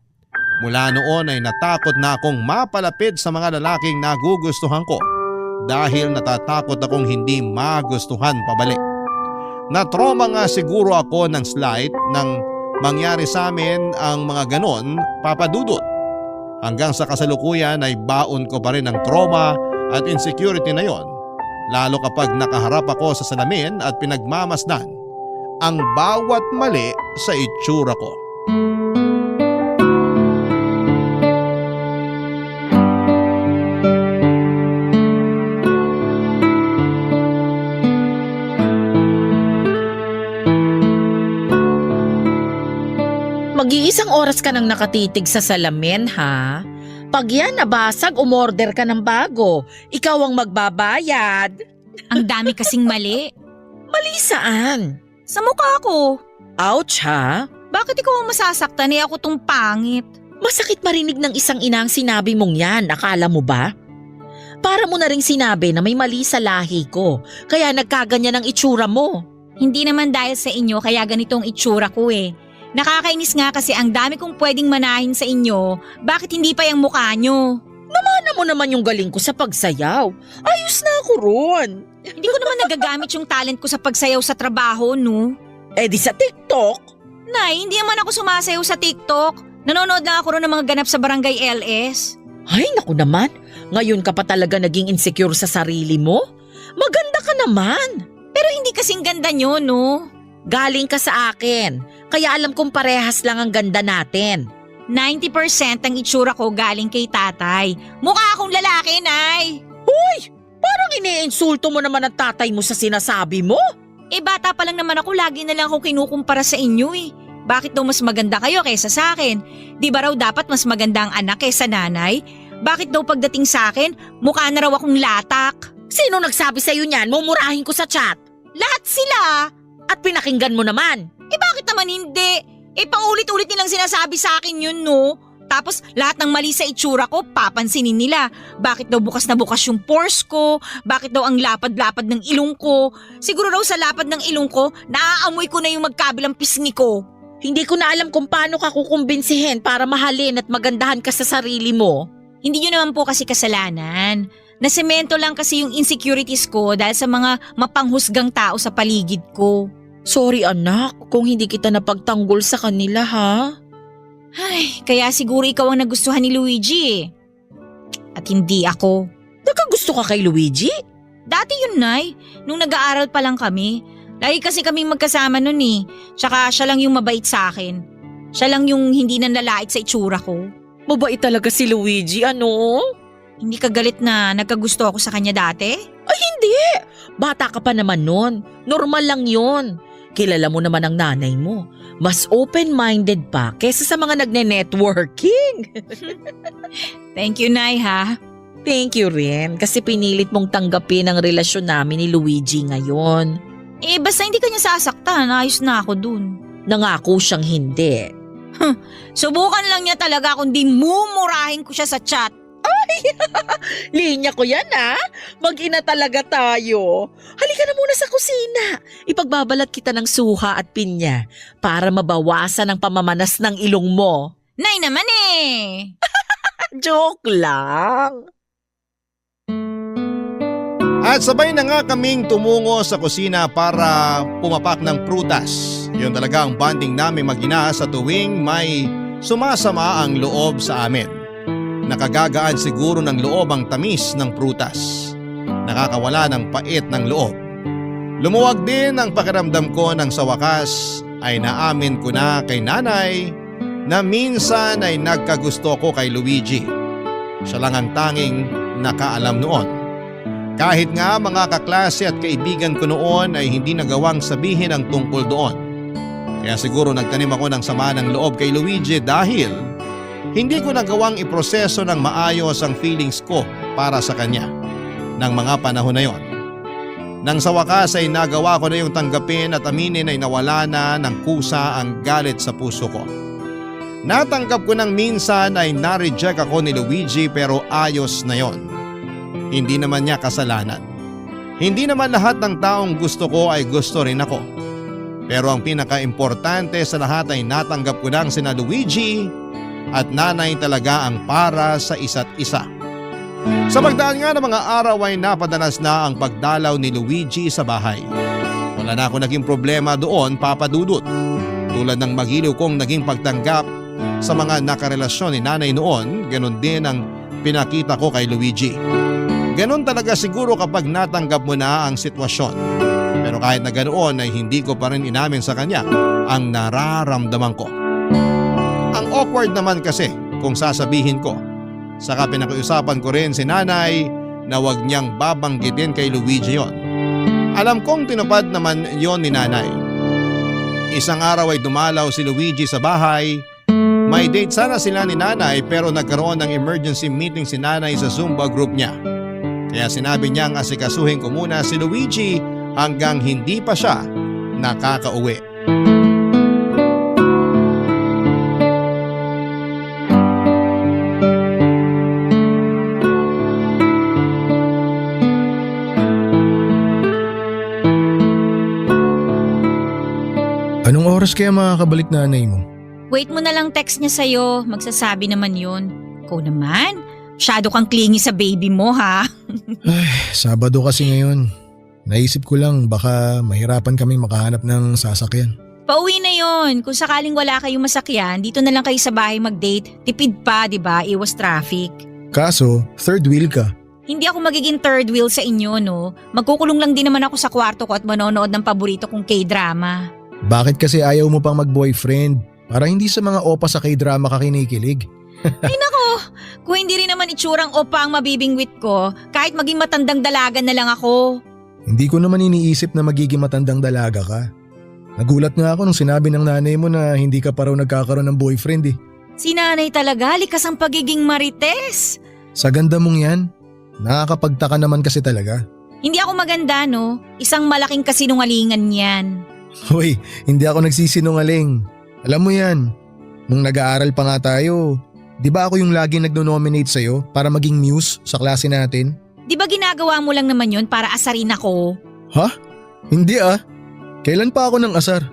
Mula noon ay natakot na akong mapalapit sa mga lalaking nagugustuhan ko dahil natatakot akong hindi magustuhan pabalik. Na-trauma nga siguro ako ng slight nang mangyari sa amin ang mga ganon, Papa Dudut. Hanggang sa kasalukuyan ay baon ko pa rin ang trauma at insecurity na yon, lalo kapag nakaharap ako sa salamin at pinagmamasdan ang bawat mali sa itsura ko. Mag-iisang oras ka nang nakatitig sa salamin, ha? Pag yan nabasag, umorder ka ng bago. Ikaw ang magbabayad. Ang dami kasing mali. Mali saan? Sa mukha ko. Ouch, ha? Bakit ikaw ang masasaktan ako tong pangit? Masakit marinig ng isang ina ang sinabi mong yan, akala mo ba? Para mo na ring sinabi na may mali sa lahi ko, kaya nagkaganyan ang itsura mo. Hindi naman dahil sa inyo kaya ganitong itsura ko eh. Nakakainis nga kasi ang dami kong pwedeng manahin sa inyo, bakit hindi pa yung mukha nyo? Ano mo naman yung galing ko sa pagsayaw? Ayos na ako ron. Hindi ko naman nagagamit yung talent ko sa pagsayaw sa trabaho, no? Eh di sa TikTok. Nay, hindi naman ako sumasayaw sa TikTok. Nanonood lang ako ron ng mga ganap sa Barangay LS. Ay naku naman, ngayon ka pa talaga naging insecure sa sarili mo? Maganda ka naman. Pero hindi kasing ganda nyo, no? Galing ka sa akin, kaya alam kong parehas lang ang ganda natin. 90% ang itsura ko galing kay tatay. Mukha akong lalaki, Nay. Parang iniinsulto mo naman ang tatay mo sa sinasabi mo. Eh bata pa lang naman ako, lagi na lang ako kinukumpara sa inyo eh. Bakit daw mas maganda kayo kaysa sa akin? Di ba raw dapat mas maganda ang anak kaysa nanay? Bakit daw pagdating sa akin, mukha na raw akong latak? Sino nagsabi sa'yo niyan? Mumurahin ko sa chat. Lahat sila! At pinakinggan mo naman. Eh bakit naman hindi? Eh paulit-ulit nilang sinasabi sa akin yun, no? Tapos lahat ng mali sa itsura ko, papansinin nila. Bakit daw bukas na bukas yung pores ko? Bakit daw ang lapad-lapad ng ilong ko? Siguro raw sa lapad ng ilong ko, naaamoy ko na yung magkabilang pisngi ko. Hindi ko na alam kung paano ka kukumbinsihin para mahalin at magandahan ka sa sarili mo. Hindi nyo naman po kasi kasalanan. Nasemento lang kasi yung insecurities ko dahil sa mga mapanghusgang tao sa paligid ko. Sorry anak, kung hindi kita napagtanggol sa kanila ha. Ay, kaya siguro ikaw ang nagustuhan ni Luigi eh. At hindi ako. Nagkagusto ka kay Luigi? Dati yun, Nay. Nung nag-aaral pa lang kami. Lagi kasi kaming magkasama nun eh. Tsaka siya lang yung mabait sa akin. Siya lang yung hindi nanlalait sa itsura ko. Mabait talaga si Luigi, ano? Hindi ka galit na nagkagusto ako sa kanya dati? Ay hindi! Bata ka pa naman nun. Normal lang yun. Kilala mo naman ang nanay mo. Mas open-minded pa kesa sa mga nagne-networking. Thank you, Nay, ha? Thank you rin kasi pinilit mong tanggapin ang relasyon namin ni Luigi ngayon. Eh, basta hindi ka niya sasaktan. Ayos na ako dun. Nangako siyang hindi. Subukan lang niya talaga kung di mumurahin ko siya sa chat. Linya ko yan Mag-ina talaga tayo. Halika na muna sa kusina. Ipagbabalat kita ng suha at pinya para mabawasan ang pamamanas ng ilong mo. Nay naman eh! Joke lang. At sabay na nga kaming tumungo sa kusina para pumapak ng prutas. Yun talaga ang bonding namin mag-ina sa tuwing may sumasama ang loob sa amin. Nakagagaan siguro ng loob ang tamis ng prutas. Nakakawala ng pait ng loob. Lumuwag din ang pakiramdam ko nang sa wakas ay naamin ko na kay nanay na minsan ay nagkagusto ko kay Luigi. Siya lang ang tanging nakaalam noon. Kahit nga mga kaklase at kaibigan ko noon ay hindi nagawang sabihin ang tungkol doon. Kaya siguro nagtanim ako ng sama ng loob kay Luigi dahil hindi ko nagawang iproseso ng maayos ang feelings ko para sa kanya ng mga panahon na yon. Nang sa wakas ay nagawa ko na yung tanggapin at aminin ay nawala na ng kusa ang galit sa puso ko. Natanggap ko nang minsan ay na-reject ako ni Luigi pero ayos na yon. Hindi naman niya kasalanan. Hindi naman lahat ng taong gusto ko ay gusto rin ako. Pero ang pinaka-importante sa lahat ay natanggap ko nang sina Luigi at nanay talaga ang para sa isa't isa. Sa pagdaan nga ng mga araw ay napadanas na ang pagdalaw ni Luigi sa bahay. Wala na ako naging problema doon, Papa Dudut. Tulad ng magiliw kong naging pagtanggap sa mga nakarelasyon ni nanay noon, ganun din ang pinakita ko kay Luigi. Ganon talaga siguro kapag natanggap mo na ang sitwasyon. Pero kahit na ganoon ay hindi ko pa rin inamin sa kanya ang nararamdaman ko. Ang awkward naman kasi kung sasabihin ko. Saka pinakiusapan ko rin si nanay na wag niyang babanggitin kay Luigi yon. Alam kong tinupad naman yon ni nanay. Isang araw ay dumalaw si Luigi sa bahay. May date sana sila ni nanay pero nagkaroon ng emergency meeting si nanay sa Zumba group niya. Kaya sinabi niyang asikasuhin ko muna si Luigi hanggang hindi pa siya nakakauwi. Anong oras kaya makakabalik nanay mo? Wait mo na lang text niya sa'yo. Magsasabi naman yun. Ikaw naman, masyado kang clingy sa baby mo ha. Ay, Sabado kasi ngayon. Naisip ko lang baka mahirapan kaming makahanap ng sasakyan. Pauwi na yon. Kung sakaling wala kayong masakyan, dito na lang kayo sa bahay mag-date. Tipid pa, di ba? Iwas traffic. Kaso, third wheel ka. Hindi ako magiging third wheel sa inyo, no? Magkukulong lang din naman ako sa kwarto ko at manonood ng paborito kong K-drama. Bakit kasi ayaw mo pang mag-boyfriend? Para hindi sa mga opa sa K-drama ka kinikilig. Ay nako, kung hindi rin naman itsurang opa ang mabibingwit ko, kahit maging matandang dalaga na lang ako. Hindi ko naman iniisip na magiging matandang dalaga ka. Nagulat nga ako nung sinabi ng nanay mo na hindi ka pa raw nagkakaroon ng boyfriend eh. Si nanay talaga, likas ang pagiging marites. Sa ganda mong yan, nakakapagtaka naman kasi talaga. Hindi ako maganda, no? Isang malaking kasinungalingan yan. Hoy, hindi ako nagsisinungaling. Alam mo yan, nung nag-aaral pa nga tayo, di ba ako yung laging nagno-nominate sa'yo para maging muse sa klase natin? Di ba ginagawa mo lang naman yun para asarin ako? Ha? Hindi ah. Kailan pa ako ng asar?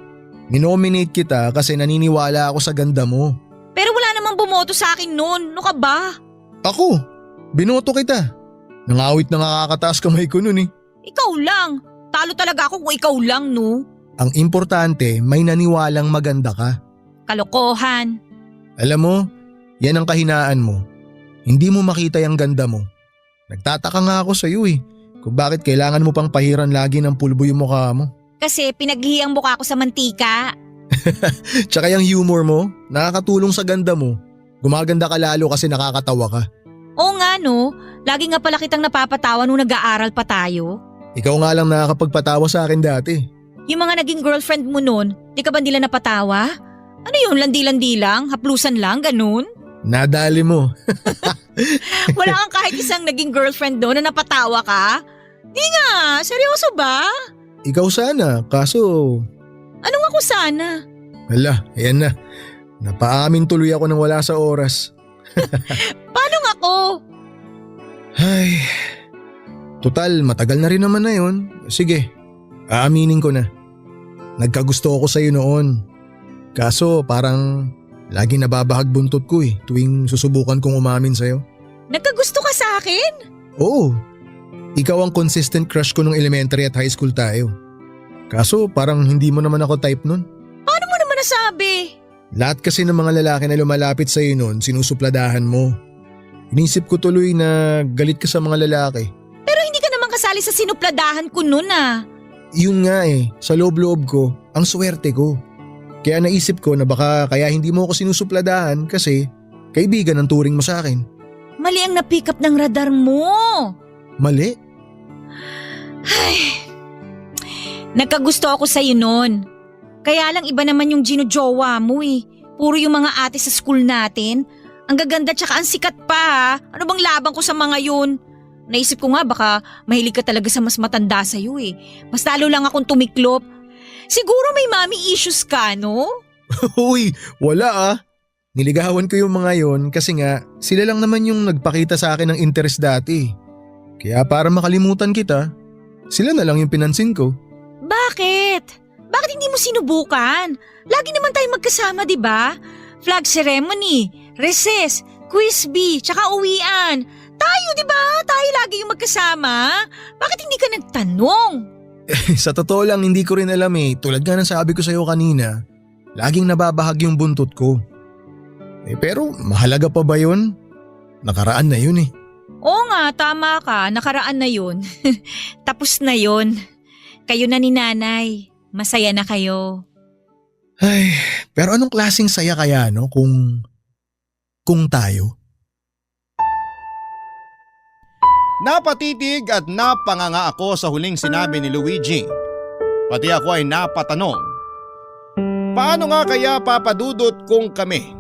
Minominate kita kasi naniniwala ako sa ganda mo. Pero wala namang bumoto sa akin noon. Ano ka ba? Ako, binoto kita. Nangawit na nakakataas kamay ko nun eh. Ikaw lang. Talo talaga ako kung ikaw lang, no? Ang importante, may naniwalang maganda ka. Kalokohan. Alam mo, yan ang kahinaan mo. Hindi mo makita yung ganda mo. Nagtataka nga ako sa iyo eh, kung bakit kailangan mo pang pahiran lagi ng pulbo yung mukha mo. Kasi pinaghihiyang mukha ko sa mantika. Tsaka yung humor mo, nakakatulong sa ganda mo. Gumaganda ka lalo kasi nakakatawa ka. Oo nga no, lagi nga pala kitang napapatawa nung nag-aaral pa tayo. Ikaw nga lang nakakapagpatawa sa akin dati. Yung mga naging girlfriend mo nun, di ka ba nila napatawa? Ano yun, landi-landi lang? Haplusan lang, ganun? Nadali mo. Wala kang kahit isang naging girlfriend doon na napatawa ka? Di nga, seryoso ba? Ikaw sana, kaso… Anong ako sana? Hala, ayan na. Napaamin tuloy ako nang wala sa oras. Paano nga ako? Ay, total matagal na rin naman na yun. Sige, aaminin ko na. Nagkagusto ako sa'yo noon. Kaso parang lagi nababahag buntot ko eh tuwing susubukan kong umamin sa'yo. Nagkagusto ka sa akin? Oo, ikaw ang consistent crush ko nung elementary at high school tayo. Kaso parang hindi mo naman ako type nun. Paano mo naman nasabi? Lahat kasi ng mga lalaki na lumalapit sa'yo noon sinusupladahan mo. Inisip ko tuloy na galit ka sa mga lalaki. Pero hindi ka naman kasali sa sinupladahan ko nun ah. Yun nga sa loob-loob ko, ang swerte ko. Kaya naisip ko na baka kaya hindi mo ako sinusupladahan kasi kaibigan ang turing mo sa akin. Mali ang na-pick up ng radar mo. Mali? Ay, nagkagusto ako sa'yo nun. Kaya lang iba naman yung ginujowa mo eh. Puro yung mga ate sa school natin. Ang gaganda tsaka ang sikat pa ha. Ano bang laban ko sa mga yun? Naisip ko nga baka mahilig ka talaga sa mas matanda sa'yo eh. Mas lalo lang akong tumiklop. Siguro may mommy issues ka, no? Uy, wala Niligawan ko yung mga yon kasi nga sila lang naman yung nagpakita sa akin ng interest dati. Kaya para makalimutan kita, sila na lang yung pinansin ko. Bakit? Bakit hindi mo sinubukan? Lagi naman tayong magkasama, di ba? Flag ceremony, recess, quiz bee, tsaka uwian. Tayo, di ba? Tayo lagi yung magkasama. Bakit hindi ka nagtanong? Sa totoo lang hindi ko rin alam tulad nga ng sabi ko sa'yo kanina, laging nababahag yung buntot ko. Pero mahalaga pa ba yun? Nakaraan na yun Oo nga, tama ka. Nakaraan na yun. Tapos na yun. Kayo na ni nanay. Masaya na kayo. Ay, pero anong klaseng saya kaya kung tayo? Napatitig at napanganga ako sa huling sinabi ni Luigi. Pati ako ay napatanong. Paano nga kaya papadudot kung kami?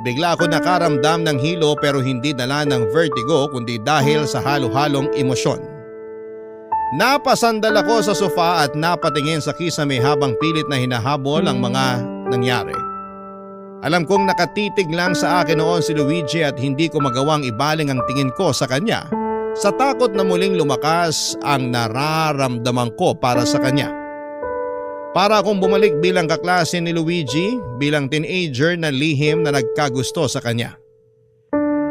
Bigla ako nakaramdam ng hilo pero hindi dala ng vertigo kundi dahil sa halo-halong emosyon. Napasandal ako sa sofa at napatingin sa kisame habang pilit na hinahabol ang mga nangyari. Alam kong nakatitig lang sa akin noon si Luigi at hindi ko magawang ibaling ang tingin ko sa kanya sa takot na muling lumakas ang nararamdaman ko para sa kanya. Para akong bumalik bilang kaklase ni Luigi, bilang teenager na lihim na nagkagusto sa kanya.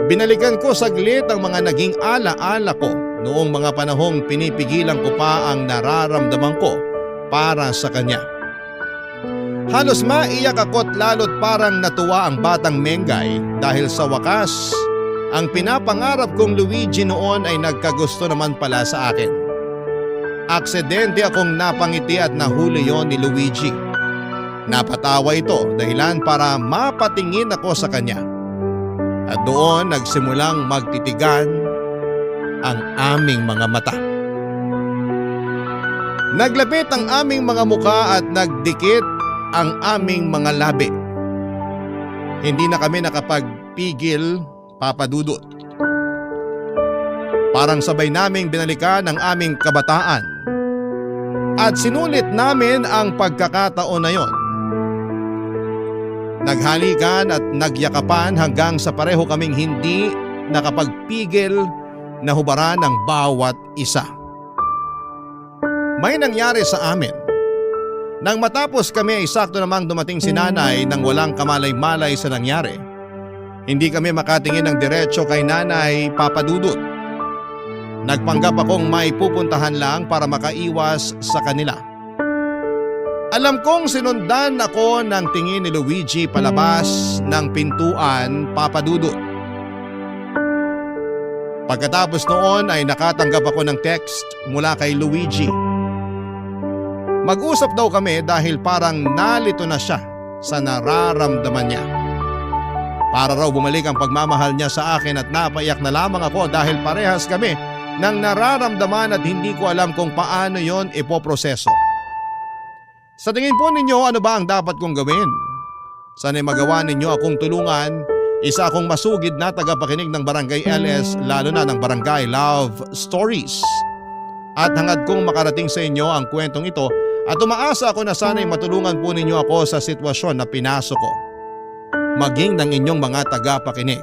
Binalikan ko saglit ang mga naging ala-ala ko noong mga panahong pinipigilan ko pa ang nararamdaman ko para sa kanya. Halos maiyak ako't lalo't parang natuwa ang batang Mengay dahil sa wakas, ang pinapangarap kong Luigi noon ay nagkagusto naman pala sa akin. Aksidente akong napangiti at nahuli yon ni Luigi. Napatawa ito dahilan para mapatingin ako sa kanya. At doon nagsimulang magtitigan ang aming mga mata. Naglapit ang aming mga muka at nagdikit ang aming mga labi. Hindi na kami nakapagpigil, Papa Dudut. Parang sabay naming binalikan ang aming kabataan. At sinulit namin ang pagkakataon na yon. Naghalikan at nagyakapan hanggang sa pareho kaming hindi nakapagpigil na hubaran ng bawat isa. May nangyari sa amin. Nang matapos kami ay sakto namang dumating si nanay nang walang kamalay-malay sa nangyari. Hindi kami makatingin ng diretsyo kay nanay, Papa Dudut. Nagpanggap akong may pupuntahan lang para makaiwas sa kanila. Alam kong sinundan ako ng tingin ni Luigi palabas ng pintuan, Papa Dudut. Pagkatapos noon ay nakatanggap ako ng text mula kay Luigi. Mag-usap daw kami dahil parang nalito na siya sa nararamdaman niya. Para raw bumalik ang pagmamahal niya sa akin at napaiyak na lamang ako dahil parehas kami ng nararamdaman at hindi ko alam kung paano yon ipoproseso. Sa tingin po ninyo, ano ba ang dapat kong gawin? Sana'y magawa ninyo akong tulungan, isa akong masugid na tagapakinig ng Barangay LS, lalo na ng Barangay Love Stories. At hangad kong makarating sa inyo ang kwentong ito at umaasa ako na sana'y matulungan po ninyo ako sa sitwasyon na pinasok ko. Maging ng inyong mga tagapakinig.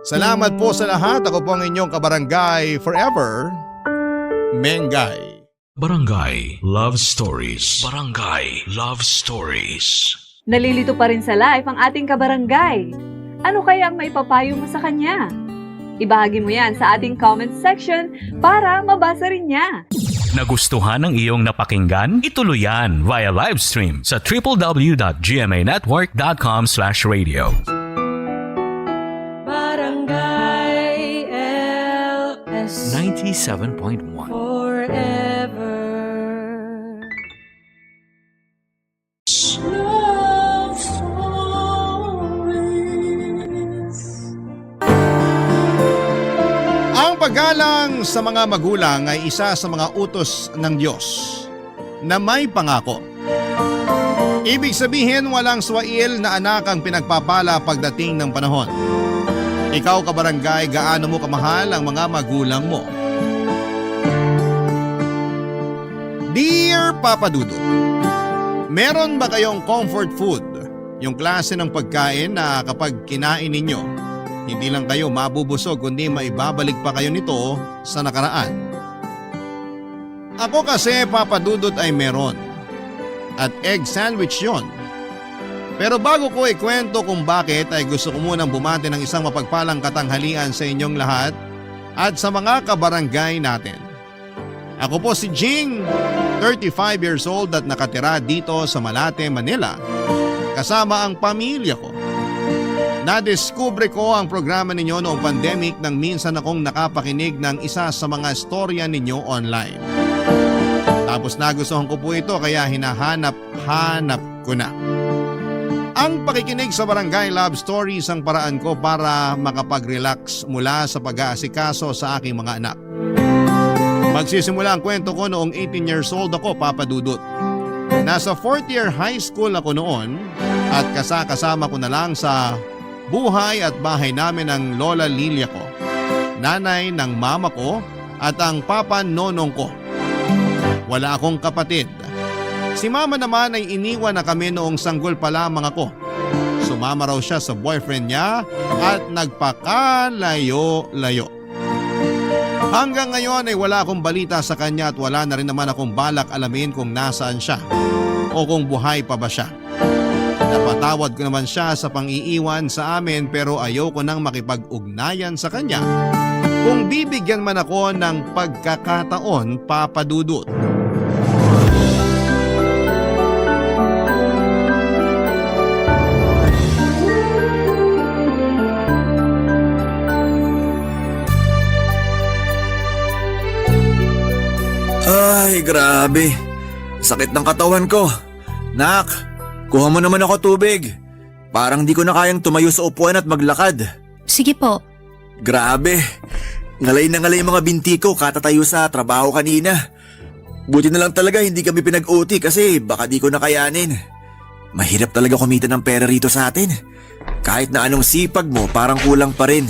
Salamat po sa lahat. Ako po ang inyong kabarangay forever, Mengay. Barangay Love Stories. Barangay Love Stories. Nalilito pa rin sa life ang ating kabarangay. Ano kaya ang maipapayo mo sa kanya? Ibahagi mo yan sa ating comment section para mabasa rin niya. Nagustuhan ng iyong napakinggan? Ituloy yan via livestream sa www.gmanetwork.com/radio. Barangay LS 97.1 Forever. paggalang sa mga magulang ay isa sa mga utos ng Diyos na may pangako. Ibig sabihin walang swail na anak ang pinagpapala pagdating ng panahon. Ikaw kabarangay, gaano mo kamahal ang mga magulang mo? Dear Papa Dudut, meron ba kayong comfort food? Yung klase ng pagkain na kapag kinain ninyo, hindi lang kayo mabubusog kundi maibabalik pa kayo nito sa nakaraan. Ako kasi Papa Dudut ay meron. At egg sandwich yon. Pero bago ko ikwento kung bakit ay gusto ko munang bumati ng isang mapagpalang katanghalian sa inyong lahat at sa mga kabarangay natin. Ako po si Jing, 35 years old at nakatira dito sa Malate, Manila kasama ang pamilya ko. Nadiskubre ko ang programa ninyo noong pandemic nang minsan akong nakapakinig ng isa sa mga storya ninyo online. Tapos nagustuhan ko po ito kaya hinahanap-hanap ko na. Ang pakikinig sa Barangay Love Stories ang paraan ko para makapag-relax mula sa pag-aasikaso sa aking mga anak. Magsisimula ang kwento ko noong 18 years old ako, Papa Dudut. Nasa 4th year high school ako noon at kasama ko na lang sa buhay at bahay namin ng Lola Lilia ko, nanay ng mama ko at ang papa nonong ko. Wala akong kapatid. Si mama naman ay iniwan na kami noong sanggol pa lamang ako. Sumama raw siya sa boyfriend niya at nagpakalayo-layo. Hanggang ngayon ay wala akong balita sa kanya at wala na rin naman akong balak alamin kung nasaan siya o kung buhay pa ba siya. Napatawad ko naman siya sa pang-iiwan sa amin pero ayoko nang makipag-ugnayan sa kanya kung bibigyan man ako ng pagkakataon, Papa Dudut. Ay, grabe. Sakit ng katawan ko. Nak, kuha mo naman ako tubig. Parang di ko na kayang tumayo sa upuan at maglakad. Sige po. Grabe. Ngalay na ngalay mga binti ko katatayo sa trabaho kanina. Buti na lang talaga hindi kami pinag-OT kasi baka di ko na kayanin. Mahirap talaga kumita ng pera rito sa atin. Kahit na anong sipag mo parang kulang pa rin.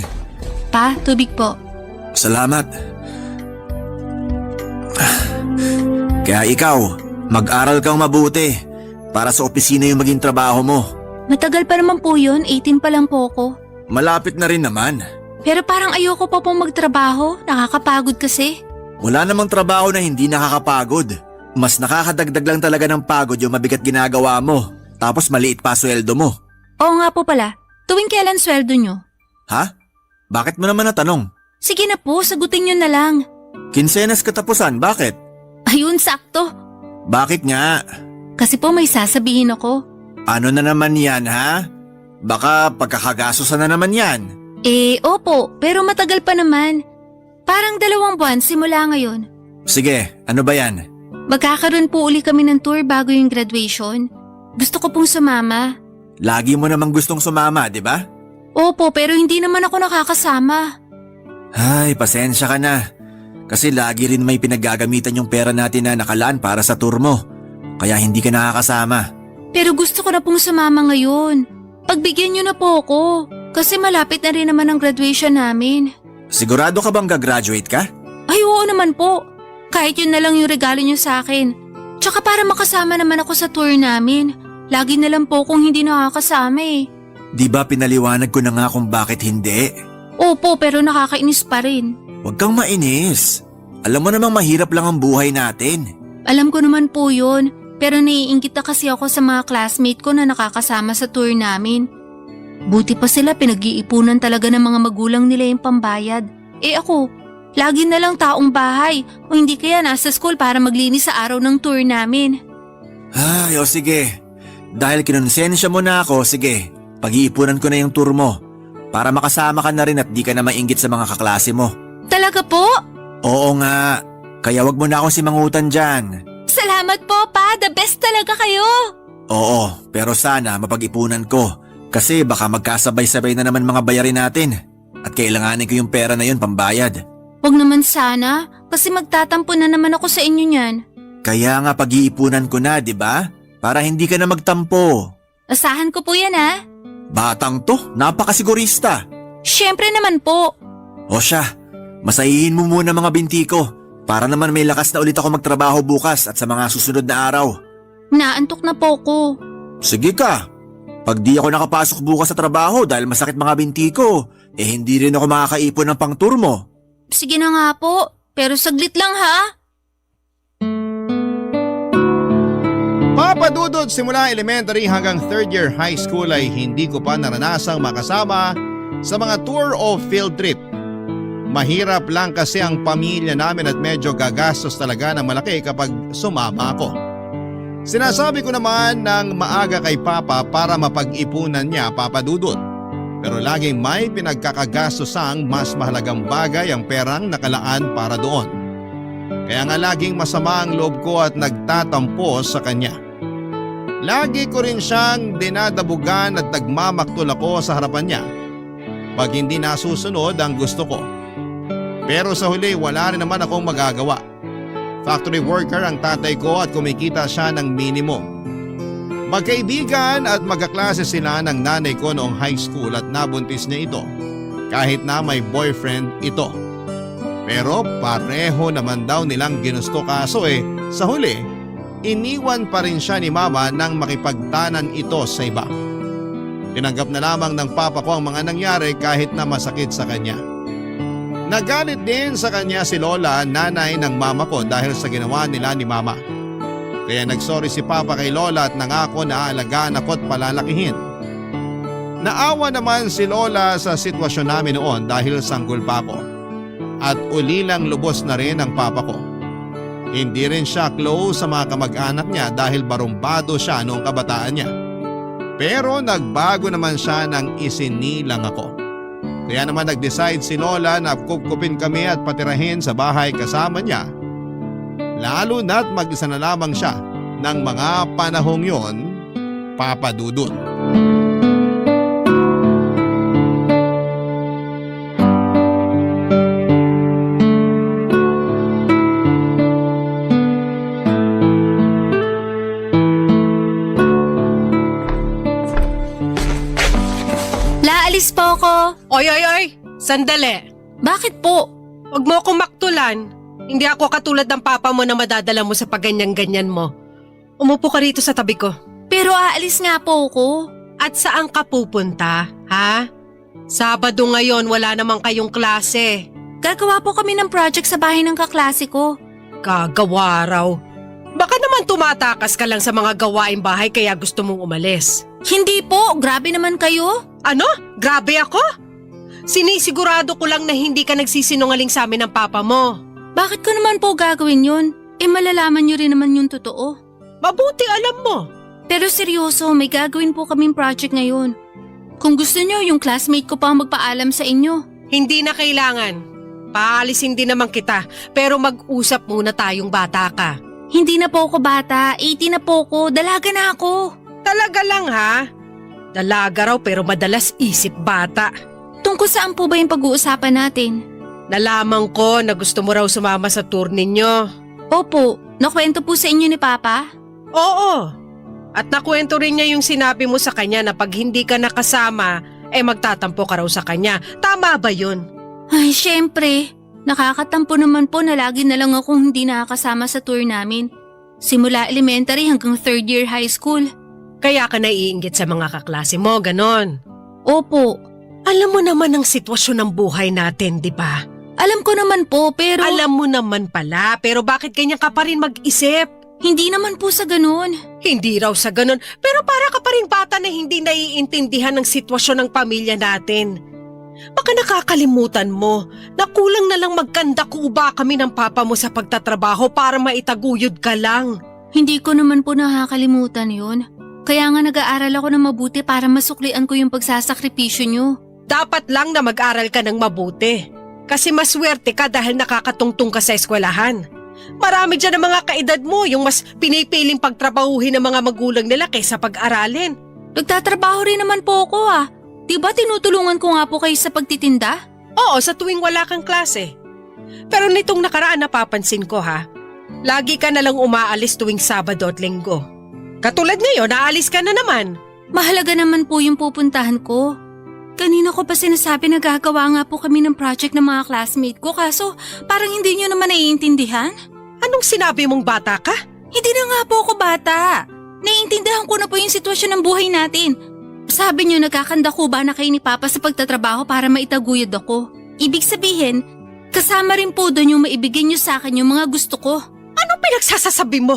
Pa, tubig po. Salamat. Kaya ikaw, mag-aral kang mabuti para sa opisina yung maging trabaho mo. Matagal pa naman po yun, 18 pa lang po ako. Malapit na rin naman. Pero parang ayoko pa pong magtrabaho, nakakapagod kasi. Wala namang trabaho na hindi nakakapagod. Mas nakakadagdag lang talaga ng pagod yung mabigat ginagawa mo. Tapos maliit pa sweldo mo. Oo nga po pala, tuwing kailan sweldo nyo? Ha? Bakit mo naman natanong? Sige na po, sagutin nyo na lang. Kinsenas katapusan, bakit? Ayun, sakto. Bakit nga? Kasi po may sasabihin ako. Ano na naman yan, ha? Baka pagkakagasosan na naman yan. Opo, pero matagal pa naman. Parang 2 buwan simula ngayon. Sige, ano ba yan? Magkakaroon po uli kami ng tour bago yung graduation. Gusto ko pong sumama. Lagi mo namang gustong sumama, di ba? Opo, pero hindi naman ako nakakasama. Ay, pasensya ka na. Kasi lagi rin may pinaggagamitan yung pera natin na nakalaan para sa tour mo. Kaya hindi ka nakakasama. Pero gusto ko na pong sumama ngayon. Pagbigyan niyo na po ako. Kasi malapit na rin naman ang graduation namin. Sigurado ka bang gagraduate ka? Ay, oo naman po. Kahit yun na lang yung regalo niyo sa akin. Tsaka para makasama naman ako sa tour namin. Lagi na lang po kung hindi nakakasama eh. Di ba pinaliwanag ko na nga kung bakit hindi? Opo, pero nakakainis pa rin. Huwag kang mainis. Alam mo namang mahirap lang ang buhay natin. Alam ko naman po yun, pero naiinggit na kasi ako sa mga classmate ko na nakakasama sa tour namin. Buti pa sila pinag-iipunan talaga ng mga magulang nila yung pambayad. Ako, lagi na lang taong bahay o hindi kaya nasa school para maglinis sa araw ng tour namin. Ay, o sige. Dahil kinonsensya mo na ako, sige. Pag-iipunan ko na yung tour mo. Para makasama ka na rin at di ka na mainggit sa mga kaklase mo. Talaga po? Oo nga. Kaya wag mo na akong simangutan dyan. Salamat po, Pa. The best talaga kayo. Oo, pero sana mapag-ipunan ko. Kasi baka magkasabay-sabay na naman mga bayarin natin. At kailanganin ko yung pera na yun pambayad. Huwag naman sana, kasi magtatampo na naman ako sa inyo niyan. Kaya nga pag-iipunan ko na, di ba? Para hindi ka na magtampo. Asahan ko po yan ha. Batang to, napakasigurista. Siyempre naman po. O siya, masahihin mo muna mga binti ko para naman may lakas na ulit ako magtrabaho bukas at sa mga susunod na araw. Naantok na po ko. Sige ka, pag di ako nakapasok bukas sa trabaho dahil masakit mga binti ko, hindi rin ako makakaipon ng pang-tour mo. Sige na nga po, pero saglit lang ha. Papa Dudut, simula elementary hanggang third year high school ay hindi ko pa naranasang makasama sa mga tour o field trip. Mahirap lang kasi ang pamilya namin at medyo gagastos talaga ng malaki kapag sumama ako. Sinasabi ko naman ng maaga kay Papa para mapag-ipunan niya, Papa Dudut. Pero laging may pinagkakagastosang mas mahalagang bagay ang perang nakalaan para doon. Kaya nga laging masama ang loob ko at nagtatampo sa kanya. Lagi ko rin siyang dinadabugan at nagmamaktol ako sa harapan niya pag hindi nasusunod ang gusto ko. Pero sa huli wala rin naman akong magagawa. Factory worker ang tatay ko at kumikita siya ng minimum. Magkaibigan at magkaklase sila ng nanay ko noong high school at nabuntis niya ito kahit na may boyfriend ito. Pero pareho naman daw nilang ginusto kaso sa huli iniwan pa rin siya ni mama nang makipagtanan ito sa iba. Tinanggap na lamang ng papa ko ang mga nangyari kahit na masakit sa kanya. Nagalit din sa kanya si Lola, nanay ng mama ko dahil sa ginawa nila ni mama. Kaya nagsorry si Papa kay Lola at nangako na aalagaan ako at palalakihin. Naawa naman si Lola sa sitwasyon namin noon dahil sanggol pa ako. At ulilang lubos na rin ang Papa ko. Hindi rin siya close sa mga kamag-anak niya dahil barumbado siya noong kabataan niya. Pero nagbago naman siya nang isinilang ako. Kaya naman nag-decide si Lola na kupkupin kami at patirahin sa bahay kasama niya. Lalo na't mag-isa na lamang siya ng mga panahong yon, Papa Dudut. Laalis po ako. Oy! Sandali! Bakit po? Huwag mo akong maktulan. Hindi ako katulad ng papa mo na madadala mo sa pagganyan-ganyan mo. Umupo ka rito sa tabi ko. Pero aalis nga po ako. At saan ka pupunta, ha? Sabado ngayon, wala namang kayong klase. Gagawa po kami ng project sa bahay ng kaklase ko. Gagawa raw. Baka naman tumatakas ka lang sa mga gawaing bahay kaya gusto mong umalis. Hindi po, grabe naman kayo. Ano? Grabe ako? Sinisigurado ko lang na hindi ka nagsisinungaling sa amin ng papa mo. Bakit ko naman po gagawin yun? Malalaman nyo rin naman yung totoo. Mabuti alam mo. Pero seryoso, may gagawin po kaming project ngayon. Kung gusto nyo, yung classmate ko pa ang magpaalam sa inyo. Hindi na kailangan. Paalisin din naman kita, pero mag-usap muna tayong bata ka. Hindi na po ako bata, 18 na po ako, dalaga na ako. Talaga lang ha? Dalaga raw pero madalas isip bata. Tungkol saan po ba yung pag-uusapan natin? Nalaman ko na gusto mo raw sumama sa tour ninyo. Opo, nakwento po sa inyo ni Papa? Oo. At nakwento rin niya yung sinabi mo sa kanya na pag hindi ka nakasama, magtatampo ka raw sa kanya. Tama ba yun? Ay, syempre. Nakakatampo naman po na lagi na lang akong hindi nakakasama sa tour namin. Simula elementary hanggang third year high school. Kaya ka naiinggit sa mga kaklase mo, ganon. Opo. Alam mo naman ang sitwasyon ng buhay natin, di ba? Alam ko naman po, pero… Alam mo naman pala, pero bakit ganyan ka pa rin mag-isip? Hindi naman po sa ganun. Hindi raw sa ganun, pero para ka pa rin bata na hindi naiintindihan ng sitwasyon ng pamilya natin. Baka nakakalimutan mo na kulang na lang magkanda-kuba kami ng papa mo sa pagtatrabaho para maitaguyod ka lang. Hindi ko naman po nakakalimutan yun. Kaya nga nag-aaral ako ng mabuti para masuklian ko yung pagsasakripisyo nyo. Dapat lang na mag-aral ka ng mabuti. Kasi maswerte ka dahil nakakatungtong ka sa eskwelahan. Marami dyan ang mga kaedad mo yung mas pinipiling pagtrabahuhin ng mga magulang nila kaysa pag-aralin. Nagtatrabaho rin naman po ako Diba tinutulungan ko nga po kayo sa pagtitinda? Oo, sa tuwing wala kang klase. Pero nitong nakaraan napapansin ko ha, lagi ka na lang umaalis tuwing Sabado at Linggo. Katulad ngayon, aalis ka na naman. Mahalaga naman po yung pupuntahan ko. Kanina ko pa sinasabi na gagawa nga po kami ng project ng mga classmate ko kaso parang hindi nyo naman naiintindihan. Anong sinabi mong bata ka? Hindi na nga po ako bata. Naiintindihan ko na po yung sitwasyon ng buhay natin. Sabi nyo nagkakanda ko ba na kayo ni Papa sa pagtatrabaho para maitaguyod ako. Ibig sabihin, kasama rin po doon yung maibigay nyo sa akin yung mga gusto ko. Anong pinagsasasabi mo?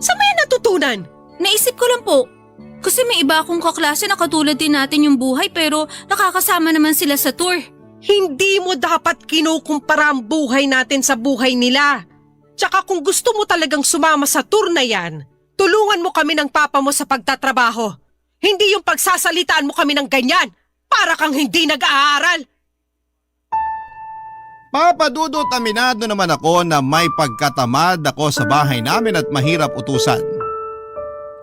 Saan mo yan natutunan? Naisip ko lang po. Kasi may iba akong kaklase na katulad din natin yung buhay pero nakakasama naman sila sa tour. Hindi mo dapat kinukumpara ang buhay natin sa buhay nila. Tsaka kung gusto mo talagang sumama sa tour na yan, tulungan mo kami ng papa mo sa pagtatrabaho. Hindi yung pagsasalitaan mo kami ng ganyan. Para kang hindi nag-aaral. Papa Dudut, aminado naman ako na may pagkatamad ako sa bahay namin at mahirap utusan.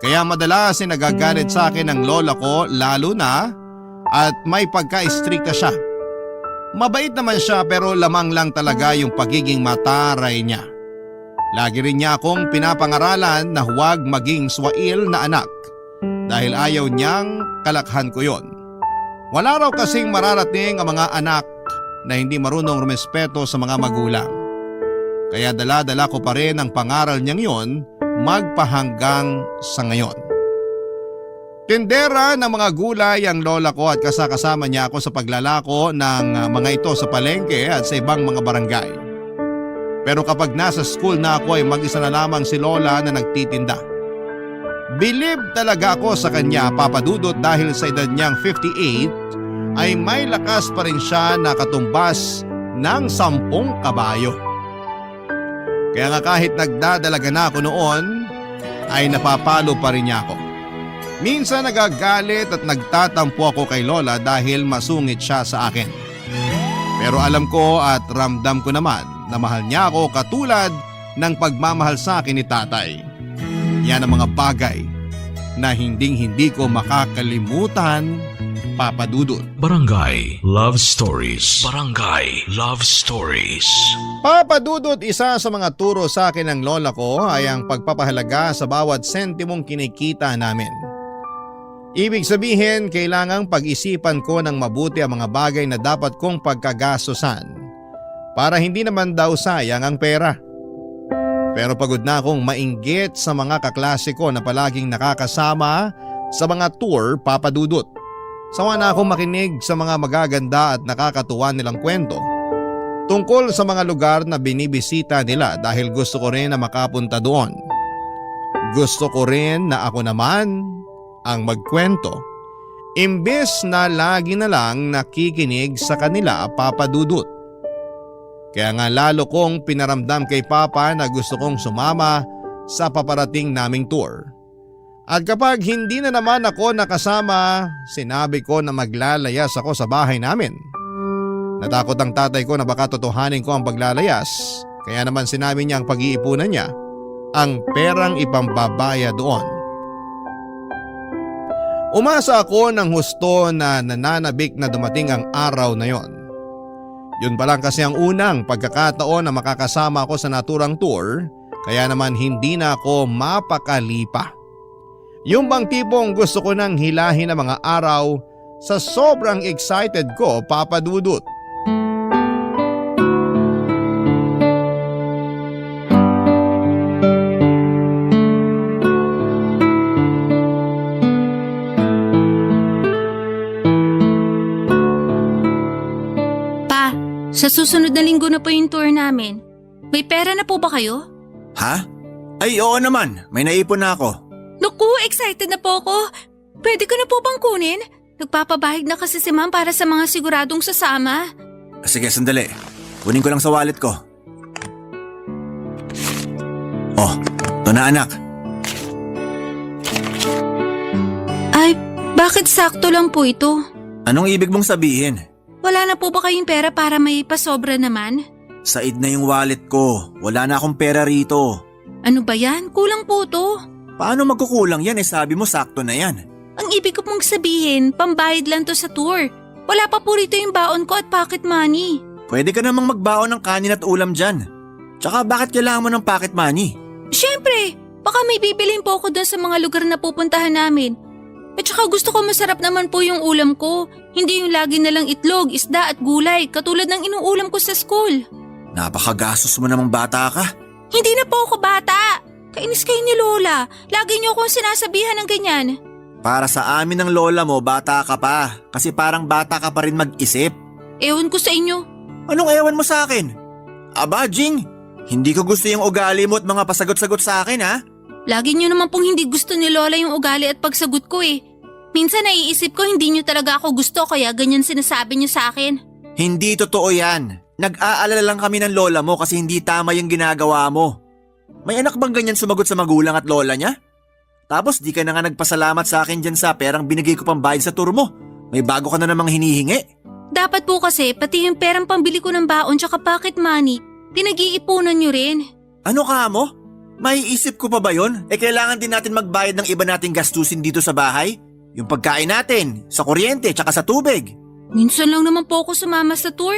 Kaya madalas ay nagagalit sa akin ang lola ko lalo na at may pagka-strikta siya. Mabait naman siya pero lamang lang talaga yung pagiging mataray niya. Lagi rin niya akong pinapangaralan na huwag maging swail na anak dahil ayaw niyang kalakhan ko yon. Wala raw kasing mararating ang mga anak na hindi marunong rumespeto sa mga magulang. Kaya dala-dala ko pa rin ang pangaral niyang yon magpahanggang sa ngayon. Tindera ng mga gulay ang lola ko at kasama niya ako sa paglalako ng mga ito sa palengke at sa ibang mga barangay. Pero kapag nasa school na ako ay mag-isa na lamang si lola na nagtitinda. Bilib talaga ako sa kanya, Papa Dudut, dahil sa edad niyang 58 ay may lakas pa rin siya na katumbas ng 10 kabayo. Kaya nga kahit nagdadalaga na ako noon, ay napapalo pa rin niya ako. Minsan nagagalit at nagtatampo ako kay lola dahil masungit siya sa akin. Pero alam ko at ramdam ko naman na mahal niya ako katulad ng pagmamahal sa akin ni tatay. Yan ang mga bagay na hindi ko makakalimutan, Papa Dudut. Barangay Love Stories. Barangay Love Stories. Papa Dudut, isa sa mga turo sa akin ng lola ko ay ang pagpapahalaga sa bawat sentimong kinikita namin. Ibig sabihin, kailangang pag-isipan ko ng mabuti ang mga bagay na dapat kong pagkagastosan para hindi naman daw sayang ang pera. Pero pagod na akong mainggit sa mga kaklase ko na palaging nakakasama sa mga tour, Papa Dudut. Sawa na akong makinig sa mga magaganda at nakakatuwa nilang kwento tungkol sa mga lugar na binibisita nila dahil gusto ko rin na makapunta doon. Gusto ko rin na ako naman ang magkwento. Imbes na lagi na lang nakikinig sa kanila, Papa Dudut. Kaya nga lalo kong pinaramdam kay Papa na gusto kong sumama sa paparating naming tour. At kapag hindi na naman ako nakasama, sinabi ko na maglalayas ako sa bahay namin. Natakot ang tatay ko na baka totohanin ko ang paglalayas, kaya naman sinabi niya ang pag-iipunan niya ang perang ipambabaya doon. Umasa ako ng husto na nananabik na dumating ang araw na yon. Yun pa lang kasi ang unang pagkakataon na makakasama ako sa naturang tour, kaya naman hindi na ako mapakali pa. Yung bang tipong gusto ko nang hilahin ang mga araw sa sobrang excited ko, Papa Dudut. Pa, sa susunod na linggo na po yung tour namin. May pera na po ba kayo? Ha? Ay oo naman, may naipon na ako. Naku, excited na po ako. Pwede ko na po bang kunin? Nagpapabahig na kasi si Ma'am para sa mga siguradong sasama. Sige, sandali. Kunin ko lang sa wallet ko. Oh, ito na anak. Ay, bakit sakto lang po ito? Anong ibig mong sabihin? Wala na po ba kayong pera para may pasobra naman? Said na yung wallet ko. Wala na akong pera rito. Ano ba yan? Kulang po to. Paano magkukulang yan sabi mo sakto na yan? Ang ibig ko pong sabihin, pambayad lang to sa tour. Wala pa po rito yung baon ko at pocket money. Pwede ka namang magbaon ng kanin at ulam dyan. Tsaka bakit kailangan mo ng pocket money? Siyempre, baka may bibilhin po ako dun sa mga lugar na pupuntahan namin. At saka gusto ko masarap naman po yung ulam ko. Hindi yung lagi nalang itlog, isda at gulay katulad ng inuulam ko sa school. Napakagastos mo namang bata ka. Hindi na po ako bata. Kainis kayo ni Lola. Lagi niyo akong sinasabihan ng ganyan. Para sa amin ng lola mo, bata ka pa. Kasi parang bata ka pa rin mag-isip. Ewan ko sa inyo. Anong ewan mo sa akin? Aba, Jing, hindi ko gusto yung ugali mo at mga pasagot-sagot sa akin, ha? Lagi niyo naman pong hindi gusto ni Lola yung ugali at pagsagot ko eh. Minsan naiisip ko hindi niyo talaga ako gusto kaya ganyan sinasabi niyo sa akin. Hindi totoo yan. Nag-aalala lang kami ng lola mo kasi hindi tama yung ginagawa mo. May anak bang ganyan sumagot sa magulang at lola niya? Tapos di ka na nga nagpasalamat sa akin dyan sa perang binigay ko pang bayad sa tour mo. May bago ka na namang hinihingi. Dapat po kasi pati yung perang pambili ko ng baon tsaka pocket money, pinag-iipunan niyo rin. Ano ka mo? Maiisip ko pa ba yun? Kailangan din natin magbayad ng iba nating gastusin dito sa bahay? Yung pagkain natin, sa kuryente tsaka sa tubig. Minsan lang naman po ako sumama sa tour.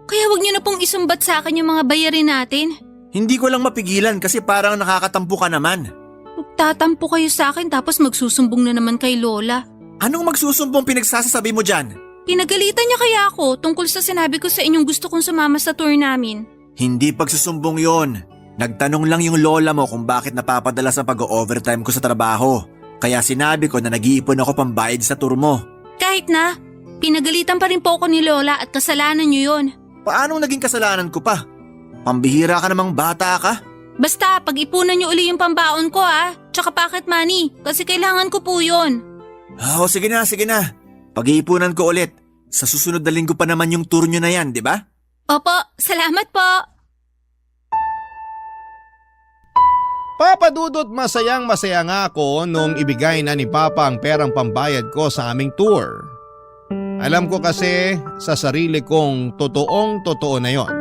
Kaya wag niyo na pong isumbat sa akin yung mga bayarin natin. Hindi ko lang mapigilan kasi parang nakakatampo ka naman. Magtatampo kayo sa akin tapos magsusumbong na naman kay Lola. Anong magsusumbong pinagsasasabi mo dyan? Pinagalitan niya kaya ako tungkol sa sinabi ko sa inyong gusto kong sumama sa tour namin. Hindi pagsusumbong yon. Nagtanong lang yung lola mo kung bakit napapadala sa pag-overtime ko sa trabaho. Kaya sinabi ko na nag-iipon ako pambayad sa tour mo. Kahit na, pinagalitan pa rin po ako ni Lola at kasalanan niyo yon. Paanong naging kasalanan ko pa? Pambihira ka namang bata ka? Basta, pag-ipunan niyo uli yung pambaon ko tsaka pocket money kasi kailangan ko po yon. Oo, sige na. Pag-iipunan ko ulit. Sa susunod na linggo pa naman yung tour nyo na yan, di ba? Opo, salamat po. Papa Dudut, masayang-masaya nga ako nung ibigay na ni Papa ang perang pambayad ko sa aming tour. Alam ko kasi sa sarili kong totoong-totoo na yon.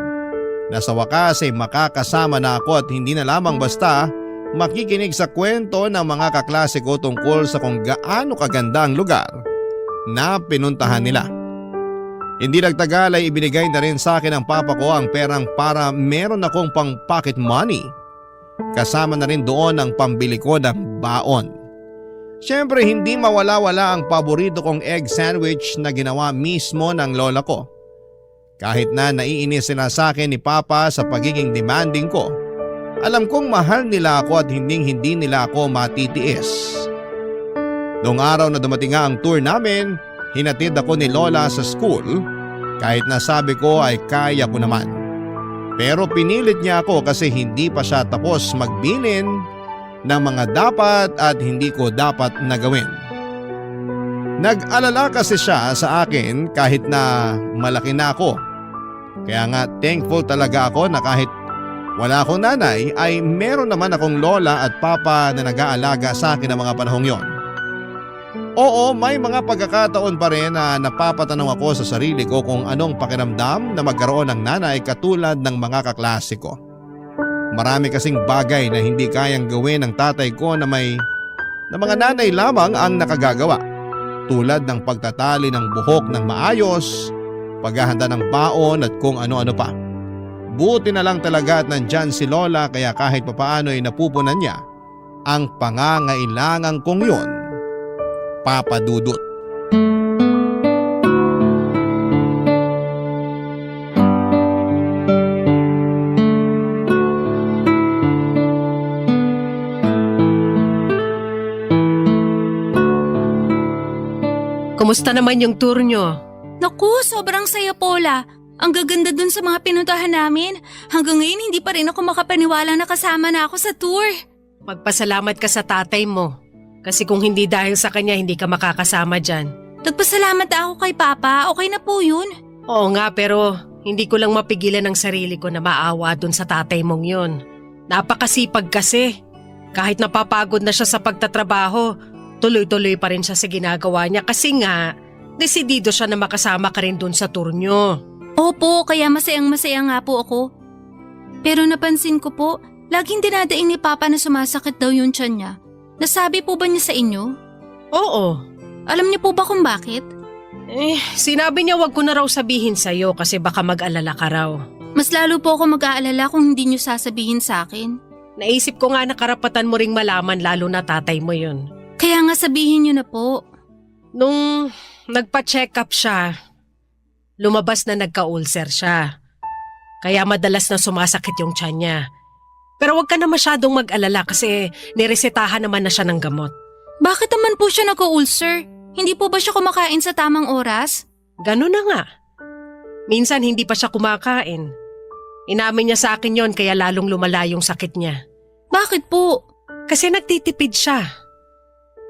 Na sa wakas ay makakasama na ako at hindi na lamang basta makikinig sa kwento ng mga kaklase ko tungkol sa kung gaano kaganda ang lugar na pinuntahan nila. Hindi nagtagal ay ibinigay na rin sa akin ng papa ko ang perang para meron akong pang pocket money. Kasama na rin doon ang pambili ko ng baon. Siyempre hindi mawala-wala ang paborito kong egg sandwich na ginawa mismo ng lola ko. Kahit na naiinis sila sa akin ni Papa sa pagiging demanding ko, alam kong mahal nila ako at hindi nila ako matitiis. Noong araw na dumating nga ang tour namin, hinatid ako ni Lola sa school kahit na sabi ko ay kaya ko naman. Pero pinilit niya ako kasi hindi pa siya tapos magbilin ng mga dapat at hindi ko dapat na gawin. Nag-alala kasi siya sa akin kahit na malaki na ako. Kaya nga thankful talaga ako na kahit wala akong nanay ay meron naman akong lola at papa na nag-aalaga sa akin ng mga panahong yon. Oo, may mga pagkakataon pa rin na napapatanong ako sa sarili ko kung anong pakiramdam na magkaroon ng nanay katulad ng mga kaklase ko. Marami kasing bagay na hindi kayang gawin ng tatay ko na mga nanay lamang ang nakagagawa. Tulad ng pagtatali ng buhok ng maayos, paghahanda ng baon at kung ano-ano pa. Buti na lang talaga at nandyan si Lola kaya kahit papaano ay napupunan niya ang pangangailangan kong yun, Papa Dudut. Kumusta naman yung tour nyo? Naku, sobrang saya Paula. Ang gaganda dun sa mga pinuntahan namin. Hanggang ngayon hindi pa rin ako makapaniwala na kasama na ako sa tour. Magpasalamat ka sa tatay mo. Kasi kung hindi dahil sa kanya, hindi ka makakasama dyan. Nagpasalamat ako kay Papa. Okay na po yun. Oo nga, pero hindi ko lang mapigilan ang sarili ko na maawa dun sa tatay mong yun. Napakasipag kasi. Kahit napapagod na siya sa pagtatrabaho, tuloy-tuloy pa rin siya sa ginagawa niya kasi nga, desidido siya na makasama ka rin dun sa tour nyo. Opo, kaya masayang-masaya nga po ako. Pero napansin ko po, laging dinadaing ni Papa na sumasakit daw yung tiyan niya. Nasabi po ba niya sa inyo? Oo. Alam niyo po ba kung bakit? Sinabi niya wag ko na raw sabihin sa'yo kasi baka mag-alala ka raw. Mas lalo po ako mag-aalala kung hindi niyo sasabihin sa akin. Naisip ko nga na karapatan mo ring malaman lalo na tatay mo yun. Kaya nga sabihin niyo na po. Nung nagpa-check up siya, lumabas na nagka-ulcer siya. Kaya madalas na sumasakit yung tiyan niya. Pero wag ka na masyadong mag-alala kasi niresetahan naman na siya ng gamot. Bakit naman po siya nagka-ulcer? Hindi po ba siya kumakain sa tamang oras? Ganun na nga. Minsan hindi pa siya kumakain. Inamin niya sa akin yon kaya lalong lumala yung sakit niya. Bakit po? Kasi nagtitipid siya.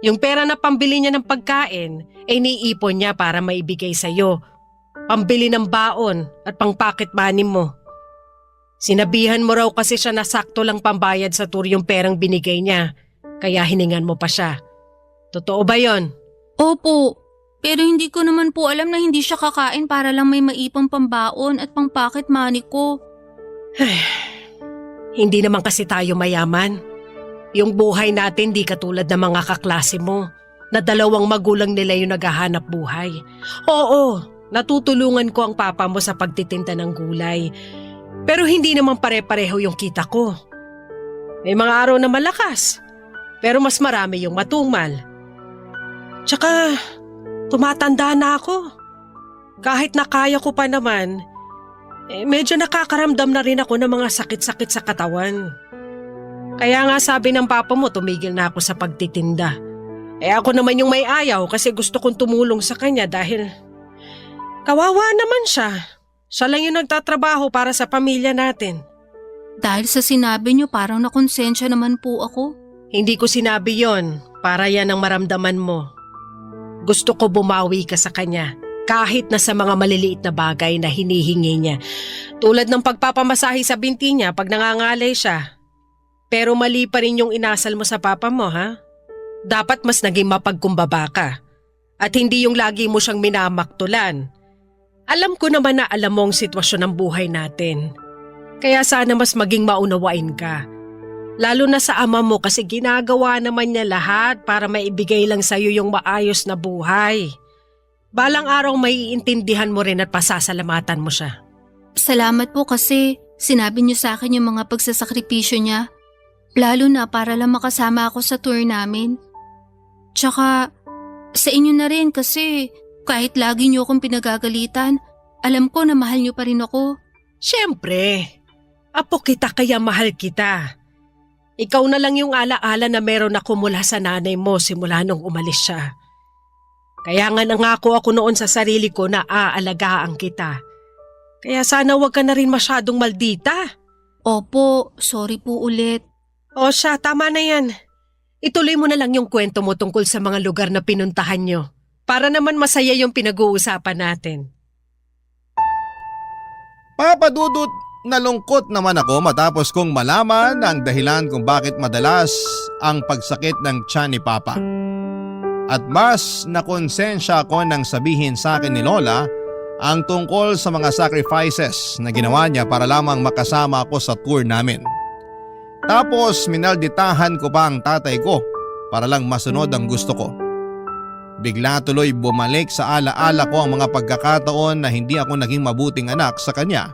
Yung pera na pambili niya ng pagkain, niipon niya para maibigay sa'yo. Pambili ng baon at pang pocket money mo. Sinabihan mo raw kasi siya na sakto lang pambayad sa tour yung perang binigay niya, kaya hiningan mo pa siya. Totoo ba yon? Opo. Pero hindi ko naman po alam na hindi siya kakain para lang may maipang pambaon at pang pocket money ko. Hindi naman kasi tayo mayaman. Yung buhay natin di katulad ng mga kaklase mo na dalawang magulang nila yung naghahanap buhay. Oo, natutulungan ko ang papa mo sa pagtitinda ng gulay. Pero hindi naman pare-pareho yung kita ko. May mga araw na malakas, pero mas marami yung matumal. Tsaka, tumatanda na ako. Kahit na kaya ko pa naman, medyo nakakaramdam na rin ako ng mga sakit-sakit sa katawan. Kaya nga sabi ng papa mo tumigil na ako sa pagtitinda. Ako naman yung may ayaw kasi gusto kong tumulong sa kanya dahil kawawa naman siya. Siya lang yung nagtatrabaho para sa pamilya natin. Dahil sa sinabi niyo parang nakonsensya naman po ako. Hindi ko sinabi yon para yan ang maramdaman mo. Gusto ko bumawi ka sa kanya kahit na sa mga maliliit na bagay na hinihingi niya. Tulad ng pagpapamasahe sa binti niya pag nangangalay siya. Pero mali pa rin yung inasal mo sa papa mo, ha? Dapat mas naging mapagkumbaba ka. At hindi yung lagi mo siyang minamaktulan. Alam ko naman na alam mo ang sitwasyon ng buhay natin. Kaya sana mas maging maunawain ka. Lalo na sa ama mo kasi ginagawa naman niya lahat para maibigay lang sa'yo yung maayos na buhay. Balang araw maiintindihan mo rin at pasasalamatan mo siya. Salamat po kasi sinabi niyo sa akin yung mga pagsasakripisyo niya. Lalo na para lang makasama ako sa tour namin. Tsaka sa inyo na rin kasi kahit lagi niyo akong pinagagalitan, alam ko na mahal niyo pa rin ako. Siyempre, apo kita kaya mahal kita. Ikaw na lang yung alaala na meron ako mula sa nanay mo simula nung umalis siya. Kaya nga nangako ako noon sa sarili ko na aalagaan kita. Kaya sana wag ka na rin masyadong maldita. Opo, sorry po ulit. O siya, tama na yan. Ituloy mo na lang yung kwento mo tungkol sa mga lugar na pinuntahan nyo. Para naman masaya yung pinag-uusapan natin. Papadudot, nalungkot naman ako matapos kong malaman ang dahilan kung bakit madalas ang pagsakit ng tiyan ni Papa. At mas nakonsensya ako nang sabihin sa akin ni Lola ang tungkol sa mga sacrifices na ginawa niya para lamang makasama ako sa tour namin. Tapos minalditahan ko pa ang tatay ko para lang masunod ang gusto ko. Bigla tuloy bumalik sa alaala ko ang mga pagkakataon na hindi ako naging mabuting anak sa kanya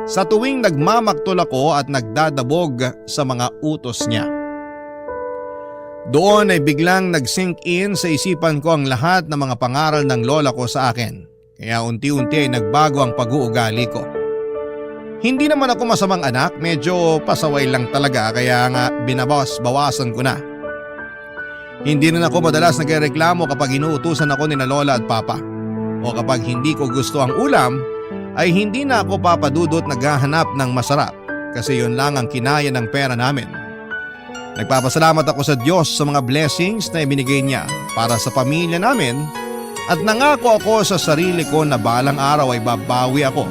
sa tuwing nagmamaktol ako at nagdadabog sa mga utos niya. Doon ay biglang nag-sink in sa isipan ko ang lahat ng mga pangaral ng lola ko sa akin, kaya unti-unti ay nagbago ang pag-uugali ko. Hindi naman ako masamang anak, medyo pasaway lang talaga kaya nga binabawas-bawasan ko na. Hindi rin ako madalas nagreklamo kapag inuutusan ako ni na Lola at Papa. O kapag hindi ko gusto ang ulam, ay hindi na ako papadudot naghahanap ng masarap kasi yun lang ang kinaya ng pera namin. Nagpapasalamat ako sa Diyos sa mga blessings na ibinigay niya para sa pamilya namin at nangako ako sa sarili ko na balang araw ay babawi ako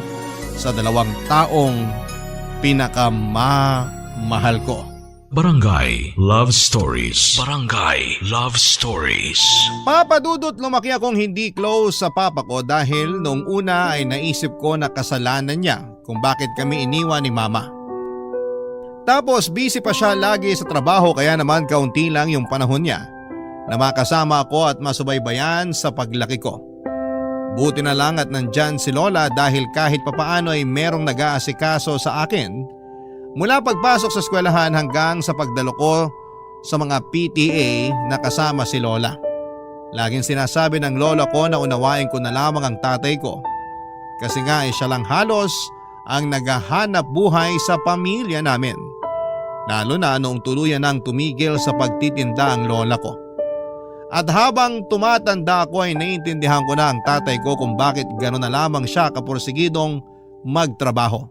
sa 2 taong pinakamamahal ko. Barangay Love Stories. Barangay Love Stories. Papadudot, lumaki akong hindi close sa papa ko dahil noong una ay naisip ko na kasalanan niya kung bakit kami iniwan ni mama. Tapos busy pa siya lagi sa trabaho kaya naman kaunti lang yung panahon niya na makasama ako at masubaybayan sa paglaki ko. Buti na lang at nandyan si Lola dahil kahit papaano ay merong nag-aasikaso sa akin mula pagpasok sa eskwelahan hanggang sa pagdalo ko sa mga PTA na kasama si Lola. Laging sinasabi ng lola ko na unawain ko na lamang ang tatay ko kasi nga siya lang halos ang naghahanap buhay sa pamilya namin. Lalo na noong tuluyan nang tumigil sa pagtitinda ang lola ko. At habang tumatanda ako ay naiintindihan ko na ang tatay ko kung bakit gano'n na lamang siya kapursigidong magtrabaho.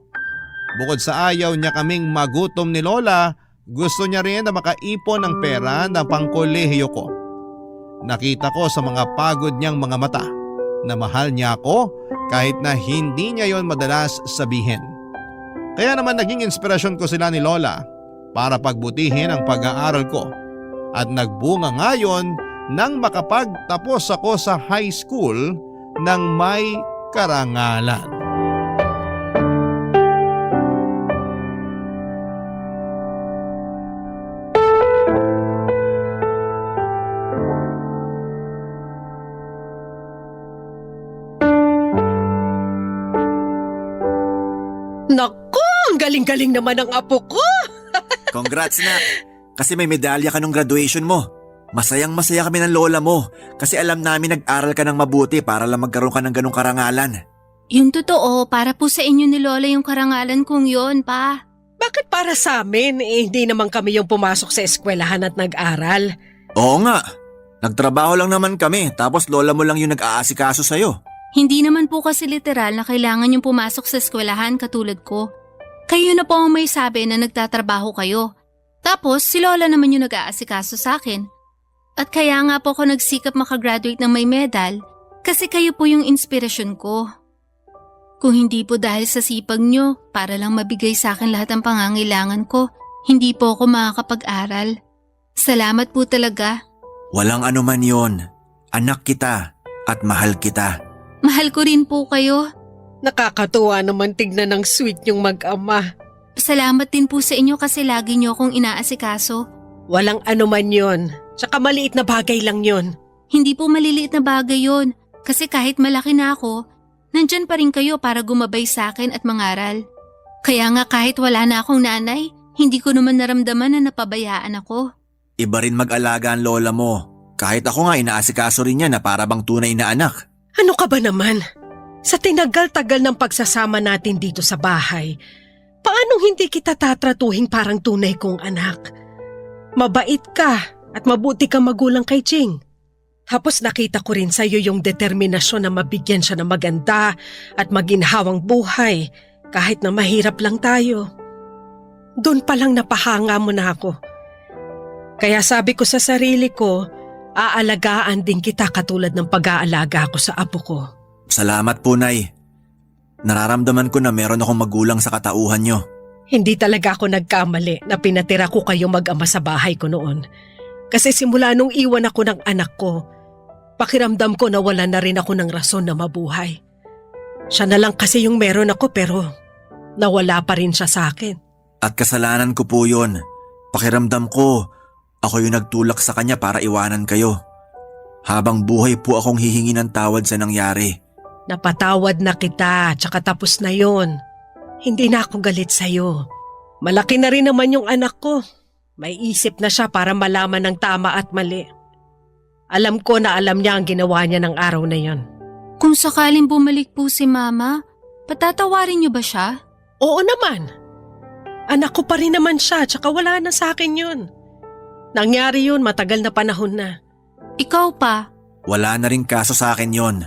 Bukod sa ayaw niya kaming magutom ni Lola, gusto niya rin na makaipon ng pera ng pangkolehiyo ko. Nakita ko sa mga pagod niyang mga mata na mahal niya ako kahit na hindi niya yon madalas sabihin. Kaya naman naging inspirasyon ko sila ni Lola para pagbutihin ang pag-aaral ko at nagbunga ngayon nang makapagtapos ako sa high school ng may karangalan. Naku, ang galing-galing naman ang apo ko. Congrats na! Kasi may medalya ka nung graduation mo. Masayang-masaya kami ng lola mo kasi alam namin nag-aral ka ng mabuti para lang magkaroon ka ng ganong karangalan. Yung totoo, para po sa inyo ni Lola yung karangalan kong yon, pa. Bakit para sa amin? Hindi naman kami yung pumasok sa eskwelahan at nag-aral. Oo nga, nagtrabaho lang naman kami tapos lola mo lang yung nag-aasikaso sa'yo. Hindi naman po kasi literal na kailangan yung pumasok sa eskwelahan katulad ko. Kayo na po ang may sabi na nagtatrabaho kayo. Tapos si Lola naman yung nag-aasikaso sa akin. At kaya nga po ako nagsikap makagraduate ng may medal kasi kayo po yung inspirasyon ko. Kung hindi po dahil sa sipag nyo para lang mabigay sa akin lahat ng pangangailangan ko, hindi po ako makakapag-aral. Salamat po talaga. Walang anuman yon. Anak kita at mahal kita. Mahal ko rin po kayo. Nakakatuwa naman tignan ng sweet yung mag-ama. Salamat din po sa inyo kasi lagi nyo akong inaasikaso. Walang anuman yon. Tsaka maliit na bagay lang yon. Hindi po maliliit na bagay yon kasi kahit malaki na ako, nandyan pa rin kayo para gumabay sa akin at mangaral. Kaya nga kahit wala na akong nanay, hindi ko naman naramdaman na napabayaan ako. Iba rin mag-alaga ang lola mo. Kahit ako nga inaasikaso rin niya na para bang tunay na anak. Ano ka ba naman? Sa tinagal-tagal ng pagsasama natin dito sa bahay, paanong hindi kita tatratuhin parang tunay kong anak? Mabait ka at mabuti kang magulang kay Ching. Tapos nakita ko rin sa iyo yung determinasyon na mabigyan siya ng maganda at maginhawang buhay kahit na mahirap lang tayo. Doon pa lang napahanga mo na ako. Kaya sabi ko sa sarili ko, aalagaan din kita katulad ng pag-aalaga ko sa apo ko. Salamat po, Nay. Nararamdaman ko na meron akong magulang sa katauhan nyo. Hindi talaga ako nagkamali na pinatira ko kayo mag-ama sa bahay ko noon. Kasi simula nung iwan ako ng anak ko, pakiramdam ko na wala na rin ako ng rason na mabuhay. Siya na lang kasi yung meron ako pero nawala pa rin siya sa akin. At kasalanan ko po yun. Pakiramdam ko, ako yung nagtulak sa kanya para iwanan kayo. Habang buhay po akong hihingi ng tawad sa nangyari. Napatawad na kita, tsaka tapos na yon. Hindi na ako galit sa'yo. Malaki na rin naman yung anak ko. May isip na siya para malaman ng tama at mali. Alam ko na alam niya ang ginawa niya ng araw na yon. Kung sakaling bumalik po si Mama, patatawarin niyo ba siya? Oo naman. Anak ko pa rin naman siya, tsaka wala na sa akin yun. Nangyari yun, matagal na panahon na. Ikaw pa? Wala na rin kaso sa akin yon.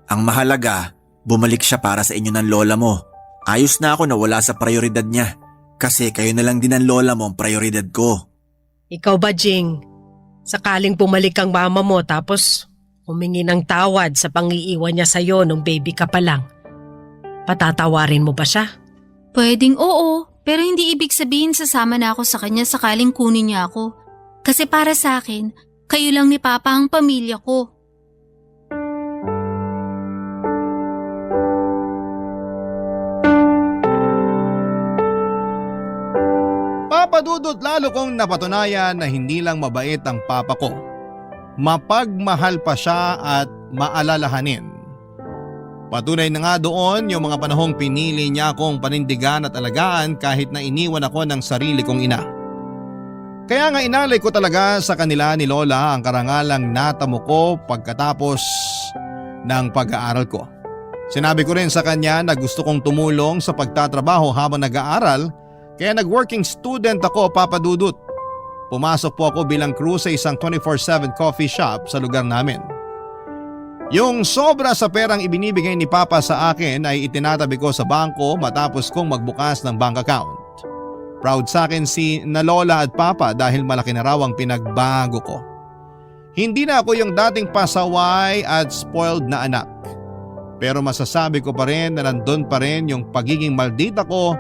Ang mahalaga, bumalik siya para sa inyo ng lola mo. Ayos na ako na wala sa prioridad niya. Kasi kayo na lang din ang lola mo ang prioridad ko. Ikaw ba, Jing? Sakaling bumalik ang mama mo tapos humingi ng tawad sa pang-iiwan niya sa'yo nung baby ka pa lang. Patatawarin mo ba siya? Pwedeng oo, pero hindi ibig sabihin sasama na ako sa kanya sakaling kunin niya ako. Kasi para sa akin, kayo lang ni Papa ang pamilya ko. Papadudot lalo kong napatunayan na hindi lang mabait ang papa ko. Mapagmahal pa siya at maalalahanin. Patunay na nga doon yung mga panahong pinili niya akong panindigan at alagaan kahit na iniwan ako ng sarili kong ina. Kaya nga inalay ko talaga sa kanila ni Lola ang karangalang natamo ko pagkatapos ng pag-aaral ko. Sinabi ko rin sa kanya na gusto kong tumulong sa pagtatrabaho habang nag-aaral kaya nag-working student ako, Papa Dudut. Pumasok po ako bilang crew sa isang 24/7 coffee shop sa lugar namin. Yung sobra sa perang ibinibigay ni Papa sa akin ay itinatabi ko sa bangko matapos kong magbukas ng bank account. Proud sa akin si na Lola at Papa dahil malaki na raw ang pinagbago ko. Hindi na ako yung dating pasaway at spoiled na anak. Pero masasabi ko pa rin na nandun pa rin yung pagiging maldita ko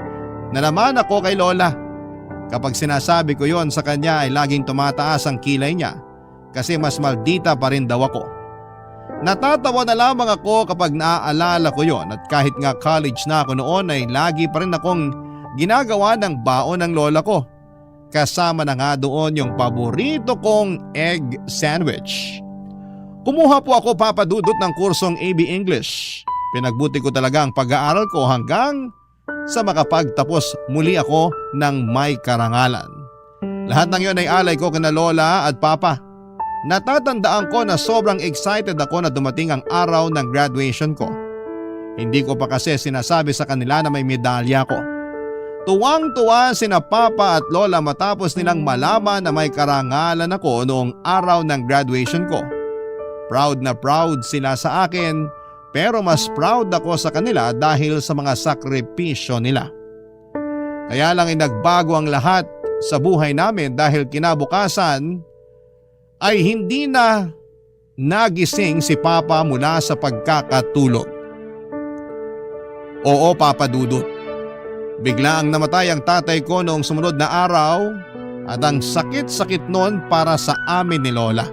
na naman ako kay Lola. Kapag sinasabi ko yon sa kanya ay laging tumataas ang kilay niya kasi mas maldita pa rin daw ako. Natatawa na lamang ako kapag naaalala ko yon at kahit nga college na ako noon ay lagi pa rin akong ginagawa ng baon ng lola ko. Kasama na nga doon yung paborito kong egg sandwich. Kumuha po ako, Papa Dudut, ng kursong AB English. Pinagbuti ko talaga ang pag-aaral ko hanggang sa makapagtapos muli ako ng may karangalan. Lahat ng yon ay alay ko kina Lola at Papa. Natatandaan ko na sobrang excited ako na dumating ang araw ng graduation ko. Hindi ko pa kasi sinasabi sa kanila na may medalya ko. Tuwang-tuwa sina Papa at Lola matapos nilang malaman na may karangalan ako noong araw ng graduation ko. Proud na proud sila sa akin pero mas proud ako sa kanila dahil sa mga sakripisyo nila. Kaya lang nagbago ang lahat sa buhay namin dahil kinabukasan ay hindi na nagising si Papa mula sa pagkakatulog. Oo, Papa Dudut. Bigla ang namatay ang tatay ko noong sumunod na araw at ang sakit-sakit noon para sa amin ni Lola.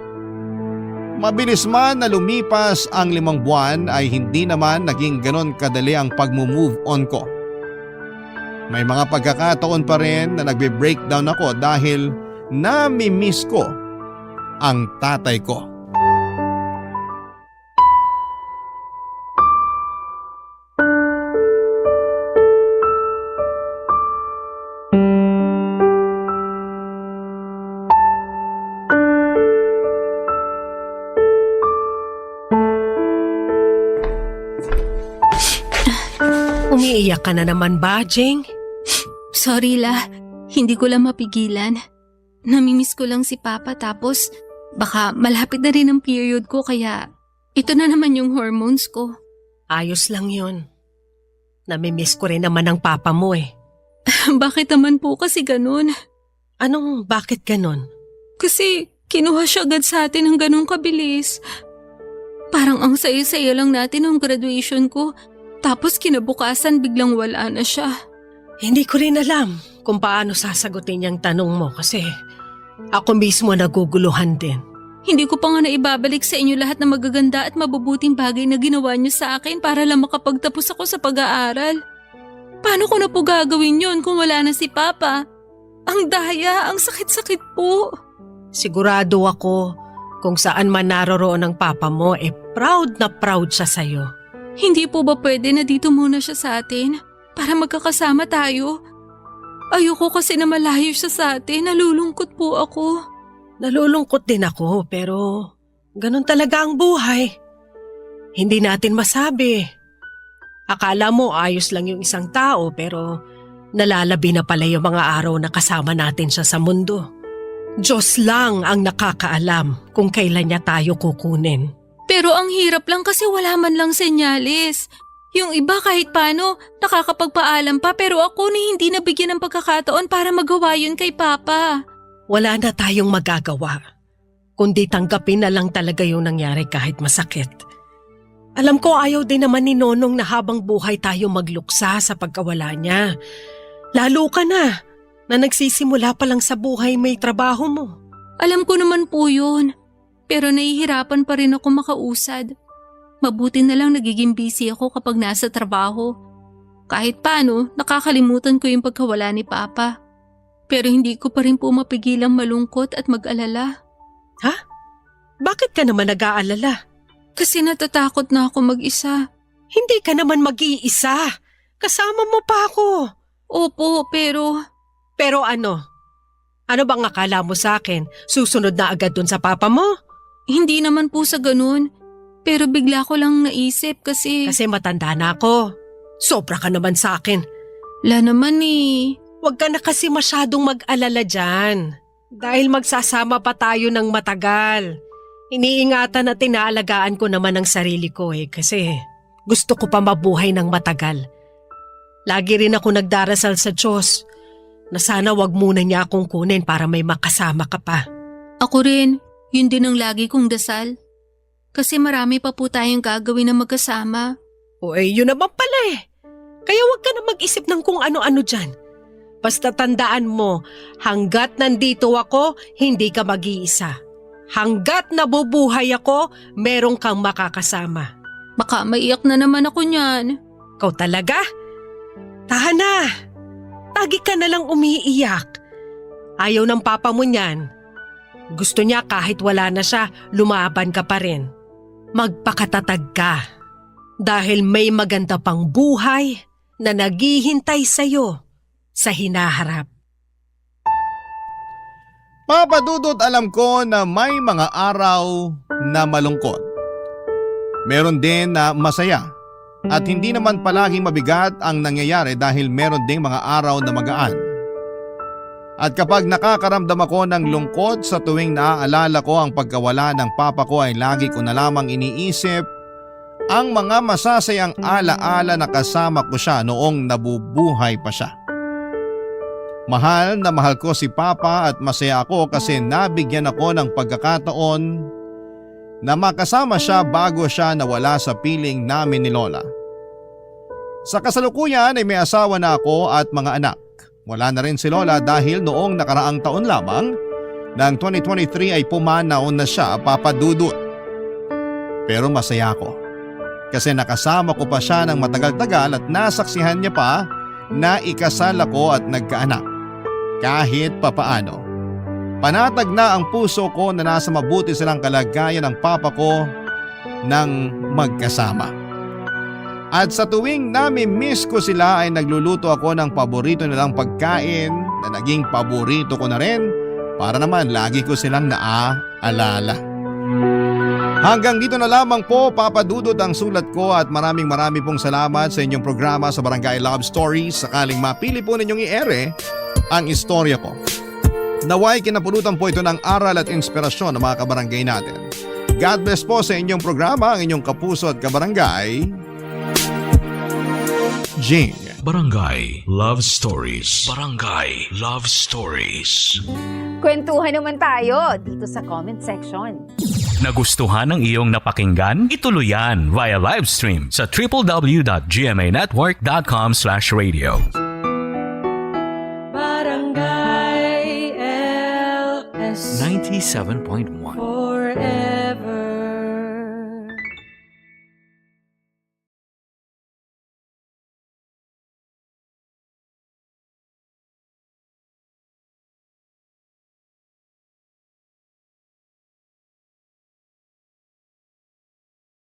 Mabilis man na lumipas ang 5 buwan ay hindi naman naging ganon kadali ang pag-move on ko. May mga pagkakataon pa rin na nagbe-breakdown ako dahil nami-miss ko ang tatay ko. Umiiyak ka na naman ba, Jing? Sorry La, hindi ko lang mapigilan. Namimiss ko lang si Papa tapos baka malapit na rin ang period ko kaya ito na naman yung hormones ko. Ayos lang yun. Namimiss ko rin naman ang papa mo eh. Bakit naman po kasi ganun? Anong bakit ganon? Kasi kinuha siya agad sa atin ng ganun kabilis. Parang ang saya-saya lang natin ng graduation ko tapos kinabukasan biglang wala na siya. Hindi ko rin alam kung paano sasagutin yung tanong mo kasi ako mismo naguguluhan din. Hindi ko pa nga naibabalik sa inyo lahat ng magaganda at mabubuting bagay na ginawa niyo sa akin para lang makapagtapos ako sa pag-aaral. Paano ko na po gagawin yun kung wala na si Papa? Ang daya, ang sakit-sakit po. Sigurado ako kung saan man naroroon ang papa mo proud na proud siya sa'yo. Hindi po ba pwede na dito muna siya sa atin para magkakasama tayo? Ayoko kasi na malayo siya sa atin, nalulungkot po ako. Nalulungkot din ako pero ganun talaga ang buhay. Hindi natin masabi. Akala mo ayos lang yung isang tao pero nalalabi na pala yung mga araw na kasama natin siya sa mundo. Diyos lang ang nakakaalam kung kailan niya tayo kukunin. Pero ang hirap lang kasi wala man lang senyalis. Yung iba kahit paano nakakapagpaalam pa pero ako ni hindi nabigyan ng pagkakataon para magawa yun kay Papa. Wala na tayong magagawa, kundi tanggapin na lang talaga yung nangyari kahit masakit. Alam ko ayaw din naman ni Nonong na habang buhay tayo magluksa sa pagkawala niya. Lalo ka na nagsisimula pa lang sa buhay may trabaho mo. Alam ko naman po yun, pero nahihirapan pa rin ako makausad. Mabuti na lang nagiging busy ako kapag nasa trabaho. Kahit paano, nakakalimutan ko yung pagkawala ni Papa. Pero hindi ko pa rin po mapigilang malungkot at mag-alala. Ha? Bakit ka naman nag-aalala? Kasi natatakot na ako mag-isa. Hindi ka naman mag-iisa. Kasama mo pa ako. Opo, pero Pero ano? Ano bang akala mo sa akin? Susunod na agad dun sa papa mo? hindi naman po sa ganun. Pero bigla ko lang naisip kasi Kasi matanda na ako. Sobra ka naman sa akin. la naman eh. Huwag ka na kasi masyadong mag-alala dyan. Dahil magsasama pa tayo ng matagal. Iniingatan at inaalagaan ko naman ang sarili ko kasi gusto ko pa mabuhay ng matagal. Lagi rin ako nagdarasal sa Diyos na sana wag muna niya akong kunin para may makasama ka pa. Ako rin, yun din ang lagi kong dasal. Kasi marami pa po tayong gagawin na magkasama. O yun naman pala Kaya wag ka na mag-isip ng kung ano-ano dyan. Basta tandaan mo, hanggat nandito ako, hindi ka mag-iisa. Hanggat nabubuhay ako, merong kang makakasama. Baka maiyak na naman ako niyan. Ikaw talaga? Tahan na! Lagi ka na lang umiiyak. Ayaw ng papa mo niyan. Gusto niya kahit wala na siya, lumaban ka pa rin. Magpakatatag ka. Dahil may maganda pang buhay na naghihintay sa'yo sa hinaharap. Papa Dudut, alam ko na may mga araw na malungkot. Meron din na masaya. At hindi naman palaging mabigat ang nangyayari dahil meron ding mga araw na magaan. At kapag nakakaramdam ako ng lungkot sa tuwing naaalala ko ang pagkawala ng papa ko ay lagi ko na lamang iniisip ang mga masasayang alaala na kasama ko siya noong nabubuhay pa siya. Mahal na mahal ko si Papa at masaya ako kasi nabigyan ako ng pagkakataon na makasama siya bago siya nawala sa piling namin ni Lola. Sa kasalukuyan ay may asawa na ako at mga anak. Wala na rin si Lola dahil noong nakaraang taon lamang ng 2023 ay pumanaon na siya, Papa Dudut. Pero masaya ako kasi nakasama ko pa siya ng matagal-tagal at nasaksihan niya pa na ikasal ako at nagkaanak. Kahit papaano. Panatag na ang puso ko na nasa mabuti silang kalagayan ng papa ko nang magkasama. At sa tuwing nami-miss ko sila ay nagluluto ako ng paborito nilang pagkain na naging paborito ko na rin para naman lagi ko silang naaalala. Hanggang dito na lamang po, Papa Dudut, ang sulat ko at maraming pong salamat sa inyong programa sa Barangay Love Stories. Sakaling mapili po ninyong i-ere ang istorya ko. Naway kinapulutan po ito ng aral at inspirasyon ng mga kabarangay natin. God bless po sa inyong programa, ang inyong kapuso at kabarangay, Jing. Barangay Love Stories. Barangay Love Stories. Kwentuhan naman tayo dito sa comment section. Nagustuhan ng iyong napakinggan? Ituloy yan via live stream sa www.gmanetwork.com/radio. Barangay LS 97.1 4